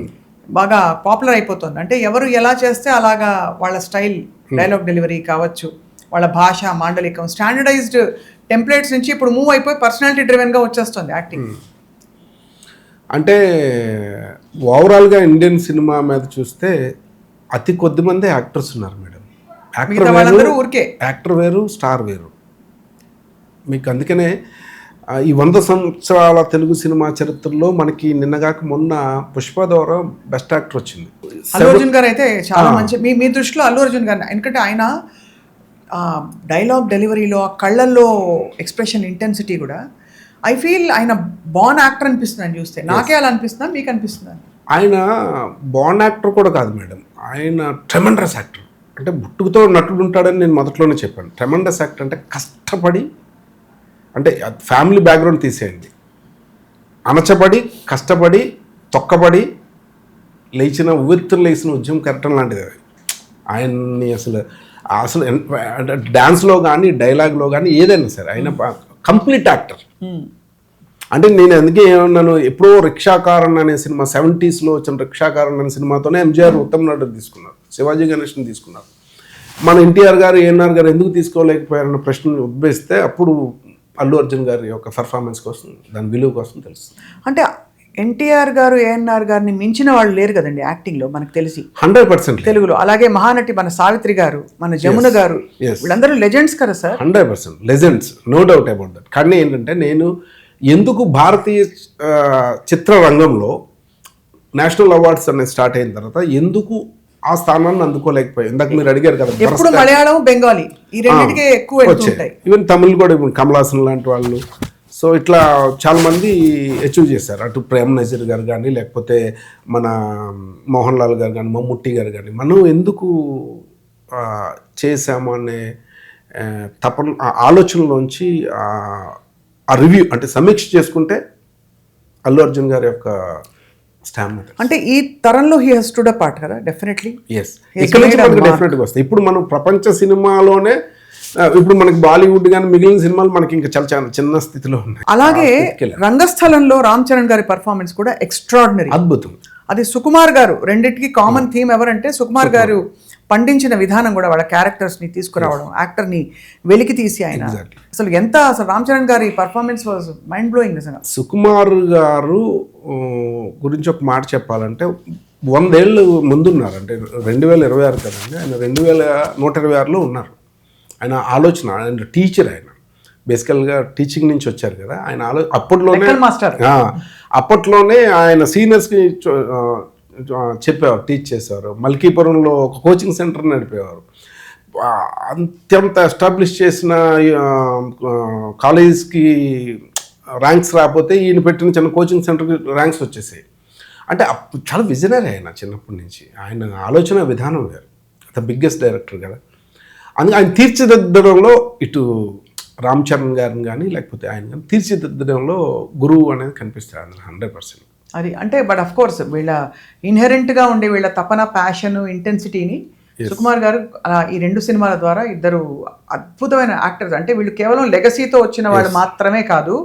బాగా పాపులర్ అయిపోతుంది. అంటే ఎవరు ఎలా చేస్తే అలాగా వాళ్ళ స్టైల్, డైలాగ్ డెలివరీ కావచ్చు, వాళ్ళ భాష, మాండలికం, స్టాండర్డైజ్డ్ టెంప్లెట్స్ నుంచి ఇప్పుడు మూవ్ అయిపోయి పర్సనాలిటీ డ్రివెన్గా వచ్చేస్తుంది యాక్టింగ్. అంటే ఓవరాల్గా ఇండియన్ సినిమా మీద చూస్తే అతి కొద్ది మంది యాక్టర్స్ ఉన్నారు మేడం. యాక్టర్ వేరు, స్టార్ వేరు. మీకు అందుకనే ఈ 100 సంవత్సరాల తెలుగు సినిమా చరిత్రలో మనకి నిన్నగాక మొన్న పుష్ప ద్వారా బెస్ట్ యాక్టర్ వచ్చింది. అల్లు అర్జున్ గారు అయితే చాలా మంచి, మీ దృష్టిలో అల్లు అర్జున్ గారు, ఎందుకంటే ఆయన డైలాగ్ డెలివరీలో, కళ్ళల్లో ఎక్స్ప్రెషన్ ఇంటెన్సిటీ కూడా, ఐ ఫీల్ ఆయన బాన్ యాక్టర్ అనిపిస్తుంది అని చూస్తే. నాకే అలా అనిపిస్తుందా, మీకు అనిపిస్తుందా? ఆయన బాన్ యాక్టర్ కూడా కాదు మేడం, ఆయన ట్రెమెండస్ యాక్టర్. అంటే బుట్టుకుతో నటుడు ఉంటాడని నేను మొదట్లోనే చెప్పాను. ట్రెమెండస్ యాక్టర్ అంటే కష్టపడి, అంటే ఫ్యామిలీ బ్యాక్గ్రౌండ్ తీసేయండి, అణచబడి, కష్టపడి, తొక్కబడి లేచిన లేచిన ఉద్యమం కరెక్టం లాంటిది. ఆయన్ని అసలు డ్యాన్స్లో కానీ, డైలాగ్లో కానీ, ఏదైనా సరే ఆయన కంప్లీట్ యాక్టర్. అంటే నేను అందుకే ఏమన్నాను, ఎప్పుడో రిక్షాకారన్ అనే సినిమా 70s వచ్చిన రిక్షాకారన్ అనే సినిమాతోనే ఎంజీఆర్ ఉత్తమ నటుడు తీసుకున్నారు, శివాజీ గణేష్ని తీసుకున్నారు. మన ఎన్టీఆర్ గారు, ఏఎన్ఆర్ గారు ఎందుకు తీసుకోలేకపోయారన్న ప్రశ్నను ఉద్భవిస్తే అప్పుడు అల్లు అర్జున్ గారి యొక్క పర్ఫార్మెన్స్ కోసం, దాని విలువ కోసం తెలుస్తుంది. అంటే ఎన్టీఆర్ గారు ఏఎన్ఆర్ గారిని మించిన వాళ్ళు లేరు కదండి యాక్టింగ్ లో మనకు తెలిసి 100% తెలుగులో. అలాగే మహానటి మన సావిత్రి గారు, మన జమున గారు, yes. వీళ్ళందరూ లెజెండ్స్ కదా sir. 100% legends, no doubt about that. కానీ ఏంటంటే నేను ఎందుకు భారతీయ చిత్రరంగంలో నేషనల్ అవార్డ్స్ అనేది స్టార్ట్ అయిన తర్వాత ఎందుకు ఆ స్థానాన్ని అందుకోలేకపోయాయి? ఇందాక మీరు అడిగారు కదా, ఎప్పుడు మలయాళం, బెంగాలీ ఈ రెండింటికే ఎక్కువ వచ్చాయి. ఈవెన్ తమిళ్ కూడా ఇప్పుడు కమల్ హాసన్ లాంటి వాళ్ళు, సో ఇట్లా చాలామంది అచీవ్ చేశారు. అటు ప్రేమ్ నజీర్ గారు కానీ, లేకపోతే మన మోహన్ లాల్ గారు కానీ, మమ్ముట్టి గారు కానీ. మనం ఎందుకు చేశాము అనే తపన, ఆలోచనలోంచి ఆ రివ్యూ అంటే సమీక్ష చేసుకుంటే అల్లు అర్జున్ గారి యొక్క స్టామినా, అంటే ఈ తరంలో హీ హస్ స్టూడ్ అపార్ట్ కదా డెఫినెట్లీ. ఎస్, ఇక్కడ నుంచి మనకు డెఫినెట్గా వస్తాయి. ఇప్పుడు మనం ప్రపంచ సినిమాలోనే, ఇప్పుడు మనకి బాలీవుడ్ కానీ మిగిలిన సినిమాలు మనకి ఇంకా చాలా చాలా చిన్న స్థితిలో ఉన్నాయి. అలాగే రంగస్థలంలో రామ్ చరణ్ గారి పర్ఫార్మెన్స్ కూడా ఎక్స్ట్రాడినరీ, అద్భుతం. అది సుకుమార్ గారు, రెండింటికి కామన్ థీమ్ ఎవరంటే సుకుమార్ గారు పండించిన విధానం కూడా, వాళ్ళ క్యారెక్టర్స్ ని తీసుకురావడం, యాక్టర్ ని వెలికి తీసి ఆయన అసలు ఎంత, అసలు రామ్ చరణ్ గారి పర్ఫార్మెన్స్ వాజ్ మైండ్ బ్లోయింగ్ నిజంగా. సుకుమార్ గారు గురించి ఒక మాట చెప్పాలంటే 100 ఏళ్ళు ముందున్నారు. అంటే 2026 కదండి, ఆయన 2126లో ఉన్నారు. ఆయన ఆలోచన, ఆయన టీచర్, ఆయన బేసికల్గా టీచింగ్ నుంచి వచ్చారు కదా ఆయన. అప్పట్లోనే ఆయన సీనియర్స్కి చెప్పేవారు, టీచ్ చేసేవారు. మల్కీపురంలో ఒక కోచింగ్ సెంటర్ నడిపేవారు. అత్యంత ఎస్టాబ్లిష్ చేసిన కాలేజ్కి ర్యాంక్స్ రాకపోతే ఈయన పెట్టిన చిన్న కోచింగ్ సెంటర్కి ర్యాంక్స్ వచ్చేసాయి. అంటే చాలా విజనరీ ఆయన చిన్నప్పటి నుంచి. ఆయన ఆలోచన విధానం వేరు. ద బిగ్గెస్ట్ డైరెక్టర్ కదా. అందుకే ఆయన తీర్చిదిద్దడంలో ఇటు రామ్ చరణ్ గారిని కానీ, లేకపోతే ఆయన కానీ తీర్చిదిద్దడంలో గురువు అనేది కనిపిస్తుంది అందులో 100%. అది అంటే బట్ అఫ్ కోర్స్ వీళ్ళ ఇన్హెరెంట్గా ఉండే వీళ్ళ తపన, ప్యాషన్, ఇంటెన్సిటీని సుకుమార్ గారు అలా ఈ 2 సినిమాల ద్వారా ఇద్దరు అద్భుతమైన యాక్టర్స్. అంటే వీళ్ళు కేవలం లెగసీతో వచ్చిన వాళ్ళు మాత్రమే కాదు,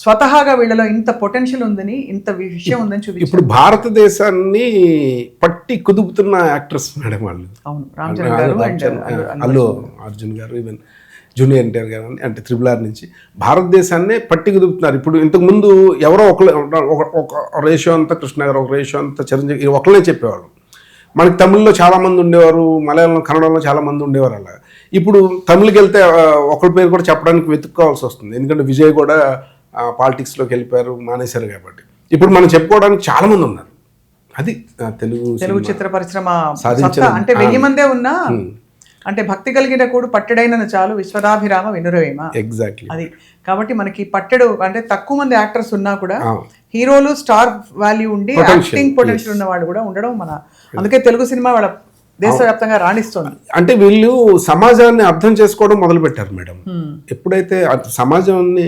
స్వతహాగా వీళ్ళలో ఇంత పొటెన్షియల్ ఉందని, ఇంత విషయం ఉందని చూపించారు. ఇప్పుడు భారతదేశాన్ని పట్టి కుదుపుతున్న యాక్టర్స్ మేడం వాళ్ళు. అవును, రామ్ చరణ్ గారు అండ్ అల్లు అర్జున్ గారు, ఈవెన్ జూనియర్ ఎన్టీఆర్ గారు అంటే RRR నుంచి భారతదేశాన్ని పట్టి కుదుపుతున్నారు. ఇప్పుడు ఇంతకుముందు ఎవరో ఒక రేషియో అంతా కృష్ణ గారు, ఒక రేషియో అంతా చిరంజీవి, ఒకళ్ళే చెప్పేవాళ్ళు. మనకి తమిళ్లో చాలామంది ఉండేవారు, మలయాళంలో, కన్నడంలో చాలామంది ఉండేవారు. అలా ఇప్పుడు తమిళకి వెళ్తే ఒకరి పేరు కూడా చెప్పడానికి వెతుక్కోవాల్సి వస్తుంది. ఎందుకంటే విజయ్ కూడా పాలిటిక్స్లోకి వెళ్ళిపోయారు, మానేశారు కాబట్టి. ఇప్పుడు మనం చెప్పుకోవడానికి చాలామంది ఉన్నారు. అది తెలుగు చిత్ర పరిశ్రమ సాధించిన. అంటే 1000 మందే ఉన్నా అంటే భక్తి కలిగిన కూడు పట్టెడైన చాలు, విశ్వదాభిరామ వినురవేమ. ఎగ్జాక్ట్లీ అది. కాబట్టి మనకి పట్టెడు అంటే తక్కువ మంది యాక్టర్స్ ఉన్నా కూడా హీరోలు స్టార్ వాల్యూ ఉండి యాక్టింగ్ పొటెన్షియల్ ఉన్న వాళ్ళు కూడా ఉండడం మన, అందుకే తెలుగు సినిమా వాళ్ళ దేశవ్యాప్తంగా రాణిస్తుంది. అంటే వీళ్ళు సమాజాన్ని అర్థం చేసుకోవడం మొదలుపెట్టారు మేడం. ఎప్పుడైతే సమాజాన్ని,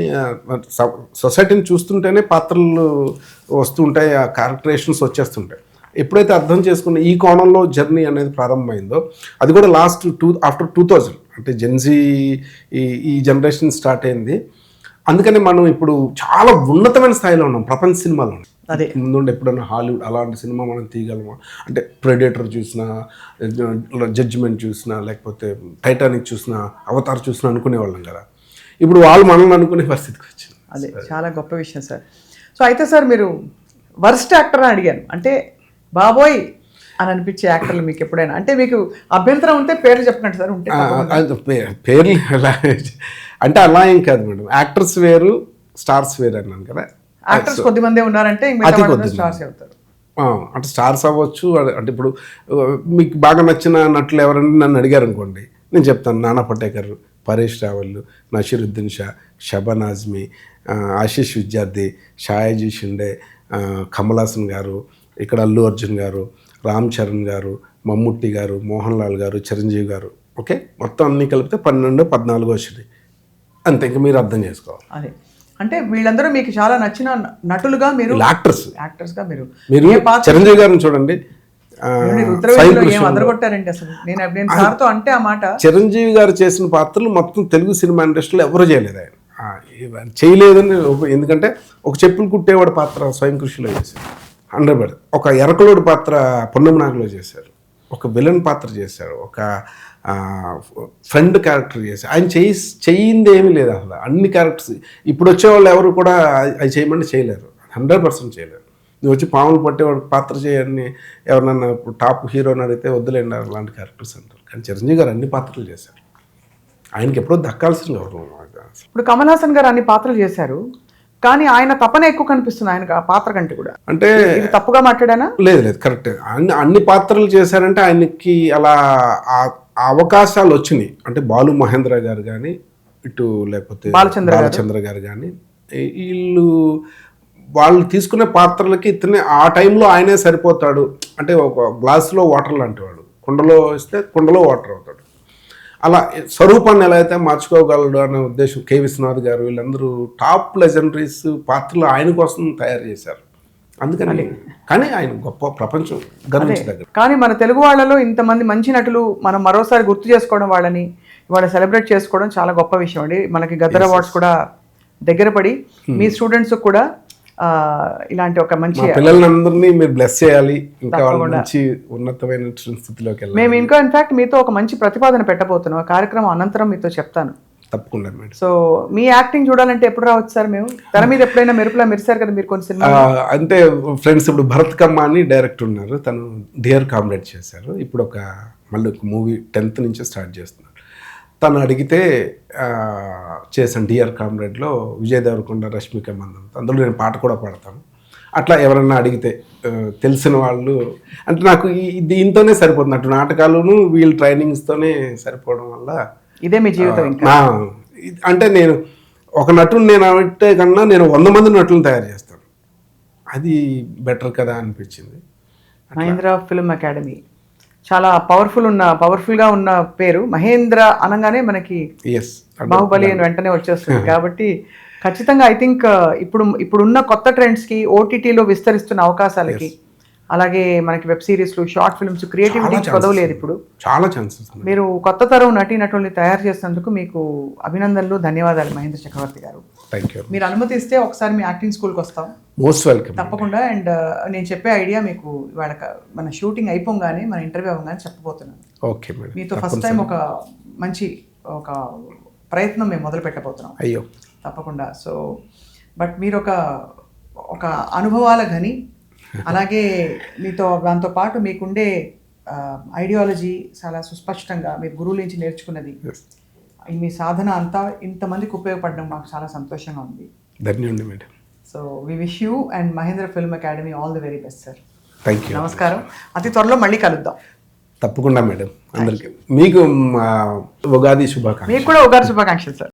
సొసైటీని చూస్తుంటేనే పాత్రలు వస్తుంటాయి, ఆ క్యారెక్టరేషన్స్ వచ్చేస్తుంటాయి. ఎప్పుడైతే అర్థం చేసుకున్న ఈ కోణంలో జర్నీ అనేది ప్రారంభమైందో, అది కూడా ఆఫ్టర్ 2000 అంటే జెన్జీ ఈ జనరేషన్ స్టార్ట్ అయింది. అందుకని మనం ఇప్పుడు చాలా ఉన్నతమైన స్థాయిలో ఉన్నాం ప్రపంచ సినిమాలో. అదే ముందుండి ఎప్పుడైనా హాలీవుడ్ అలాంటి సినిమా మనం తీయగలమా అంటే, ప్రెడేటర్ చూసినా, జడ్జిమెంట్ చూసినా, లేకపోతే టైటానిక్ చూసినా, అవతార్ చూసినా అనుకునేవాళ్ళం కదా. ఇప్పుడు వాళ్ళు మనల్ని అనుకునే పరిస్థితికి వచ్చింది. అదే చాలా గొప్ప విషయం సార్. సో అయితే సార్ మీరు వర్స్ట్ యాక్టర్ అని అడిగాను, అంటే బాబోయ్ అని అనిపించే యాక్టర్లు మీకు ఎప్పుడైనా, అంటే మీకు అభ్యంతరం ఉంటే పేర్లు చెప్పండి సార్. ఉంటే పేర్లు ఎలా అంటే అలా ఏం కాదు మేడం. యాక్టర్స్ వేరు, స్టార్స్ వేరు అన్నాను కదా. యాక్టర్స్ కొద్దిమందే ఉన్నారంటే స్టార్స్ అవుతారు. అంటే స్టార్స్ అవ్వచ్చు. అంటే ఇప్పుడు మీకు బాగా నచ్చిన నటులు ఎవరంటే నన్ను అడిగారు అనుకోండి, నేను చెప్తాను నానా పటేకర్, పరేష్ రావల్, నషీరుద్దీన్ షా, షబానా ఆజ్మీ, ఆశీష్ విద్యార్థి, షాయాజీ షిండే, కమల్ హాసన్ గారు, ఇక్కడ అల్లు అర్జున్ గారు, రామ్ చరణ్ గారు, మమ్ముట్టి గారు, మోహన్ లాల్ గారు, చిరంజీవి గారు. ఓకే, మొత్తం అన్నీ కలిపితే 12-14 వచ్చినాయి అంతే. ఇంకా మీరు అర్థం చేసుకోవాలి. అదే అంటే వీళ్ళందరూ మీకు చాలా నచ్చిన నటులుగా, మీరు యాక్టర్స్గా మీరు చిరంజీవి గారిని చూడండి, అదరగొట్టారండి. అసలు నేను సార్తో అంటే ఆ మాట, చిరంజీవి గారు చేసిన పాత్రలు మొత్తం తెలుగు సినిమా ఇండస్ట్రీలో ఎవరు చేయలేదు. ఆయన చేయలేదని, ఎందుకంటే ఒక చెప్పులు కుట్టేవాడు పాత్ర స్వయం కృషిలో చేశారు 100%. ఒక ఎరకలోడు పాత్ర పొన్నం నాగలో చేశారు, ఒక విలన్ పాత్ర చేశారు, ఒక ఫ్రెండ్ క్యారెక్టర్ చేశారు. ఆయన చెయ్యింది ఏమీ లేదు అసలు. అన్ని క్యారెక్టర్స్ ఇప్పుడు వచ్చేవాళ్ళు ఎవరు కూడా అది చేయమంటే చేయలేరు. 100% చేయలేరు. నువ్వు వచ్చి పాములు పట్టేవాడు పాత్ర చేయని ఎవరినన్నా టాప్ హీరోని అడిగితే వద్దులేండి అలాంటి క్యారెక్టర్స్ అంటారు. కానీ చిరంజీవి గారు అన్ని పాత్రలు చేశారు. ఆయనకి ఎప్పుడో దక్కాల్సిన గౌరవం. ఇప్పుడు కమల్ హాసన్ గారు అన్ని పాత్రలు చేశారు, కానీ ఆయన తపనే ఎక్కువ కనిపిస్తుంది ఆయన ఆ పాత్ర కంటే కూడా. అంటే ఇది తప్పుగా మాట్లాడానా? లేదు కరెక్ట్. అన్ని పాత్రలు చేశారంటే ఆయనకి అలా ఆ అవకాశాలు వచ్చినాయి. అంటే బాలు మహేంద్ర గారు కానీ, ఇటు లేకపోతే బాలచంద్ర గారు కానీ, వాళ్ళు తీసుకునే పాత్రలకి ఇతనే ఆ టైంలో ఆయనే సరిపోతాడు. అంటే ఒక గ్లాసులో వాటర్ లాంటి వాడు, కుండలో ఇస్తే కుండలో వాటర్ అవుతాడు. అలా స్వరూపాన్ని ఎలా అయితే మార్చుకోగలడు అనే ఉద్దేశం కె విశ్వనాథ్ గారు వీళ్ళందరూ టాప్ లెజెండరీస్ పాత్రలు ఆయన కోసం తయారు చేశారు. అందుకని కానీ ఆయన గొప్ప ప్రపంచం గర్వించదగ్గర. కానీ మన తెలుగు వాళ్ళలో ఇంతమంది మంచి నటులు మనం మరోసారి గుర్తు చేసుకోవడం, వాళ్ళని ఇవాళ సెలబ్రేట్ చేసుకోవడం చాలా గొప్ప విషయం అండి. మనకి గద్దర్ అవార్డ్స్ కూడా దగ్గర పడి మీ స్టూడెంట్స్ కూడా ఇలాంటి ఒక మంచి పిల్లలందరినీ మీరు బ్లెస్ చేయాలి, ఇంకా మంచి ఉన్నతమైన స్థితిలోకి వెళ్ళాలి. మేము ఇంకా ఇన్ఫాక్ట్ మీతో ఒక మంచి ప్రతిపాదన పెట్టబోతున్నాం. ఆ కార్యక్రమం అనంతరం మీతో చెప్తాను. తప్పకుండా మేడం. సో మీ యాక్టింగ్ చూడాలంటే ఎప్పుడు రావచ్చు సార్? మేము తెర మీద ఎప్పుడైనా మెరుపులా మెరిశారు కదా మీరు కొన్ని సినిమా. అంటే ఫ్రెండ్స్ ఇప్పుడు భరత్ కమ్మ అని డైరెక్టర్ ఉన్నారు, తను డియర్ కామ్రేడ్ చేశారు. ఇప్పుడు మళ్ళీ ఒక మూవీ 10th నుంచి స్టార్ట్ చేస్తున్నారు. తను అడిగితే చేశాను. డియర్ కామ్రేడ్లో విజయ్ దేవరకొండ, రష్మిక మందన్, అందులో నేను పాట కూడా పాడతాను. అట్లా ఎవరన్నా అడిగితే తెలిసిన వాళ్ళు, అంటే నాకు దీంతోనే సరిపోతుంది. అటు నాటకాలను వీళ్ళ ట్రైనింగ్స్తోనే సరిపోవడం వల్ల ఇదే మీ జీవితం. అంటే నేను ఒక నటుని నేను అంటే కన్నా నేను 100 మంది నటులను తయారు చేస్తాను. అది బెటర్ కదా అనిపించింది. మహేంద్ర ఫిల్మ్ అకాడమీ చాలా పవర్ఫుల్గా ఉన్న పేరు. మహేంద్ర అనగానే మనకి బాహుబలి అని వెంటనే వచ్చేస్తుంది. కాబట్టి ఖచ్చితంగా ఐ థింక్ ఇప్పుడున్న కొత్త ట్రెండ్స్కి, ఓటీటీలో విస్తరిస్తున్న అవకాశాలకి, అలాగే మనకి వెబ్ సిరీస్లు, షార్ట్ ఫిల్మ్స్, క్రియేటివిటీ చదవలేదు. ఇప్పుడు చాలా ఛాన్సెస్. మీరు కొత్త తరం నటుల్ని తయారు చేసినందుకు మీకు అభినందనలు, ధన్యవాదాలు మహేంద్ర చక్రవర్తి గారు. Thank you. మీరు అనుమతిస్తే ఒకసారి మీ యాక్టింగ్ స్కూల్కి వస్తాం. Most welcome. తప్పకుండా. అండ్ నేను చెప్పే ఐడియా మీకు ఇవాళ మన షూటింగ్ అయిపోగానే, మన ఇంటర్వ్యూ అవ్వగానే చెప్పబోతున్నాను. Okay madam. మీతో ఫస్ట్ టైం ఒక మంచి ఒక ప్రయత్నం మేము మొదలు పెట్టబోతున్నాం. అయ్యో తప్పకుండా. సో బట్ మీరు ఒక అనుభవాల గని, అలాగే మీతో దాంతో పాటు మీకుండే ఐడియాలజీ చాలా సుస్పష్టంగా మీరు గురువుల నుంచి నేర్చుకున్నది, మీ సాధన అంతా ఇంతమందికి ఉపయోగపడడం మాకు చాలా సంతోషంగా ఉంది. ధన్యవాదాలు madam. So we wish you and Mahendra film academy all the very best sir. Thank you. నమస్కారం. అతి త్వరలో మళ్ళీ కలుద్దాం. తప్పకుండా మేడం. అందరికీ మీకు ఉగాది శుభాకాంక్షలు. మీకు కూడా ఉగాది శుభాకాంక్షలు సార్.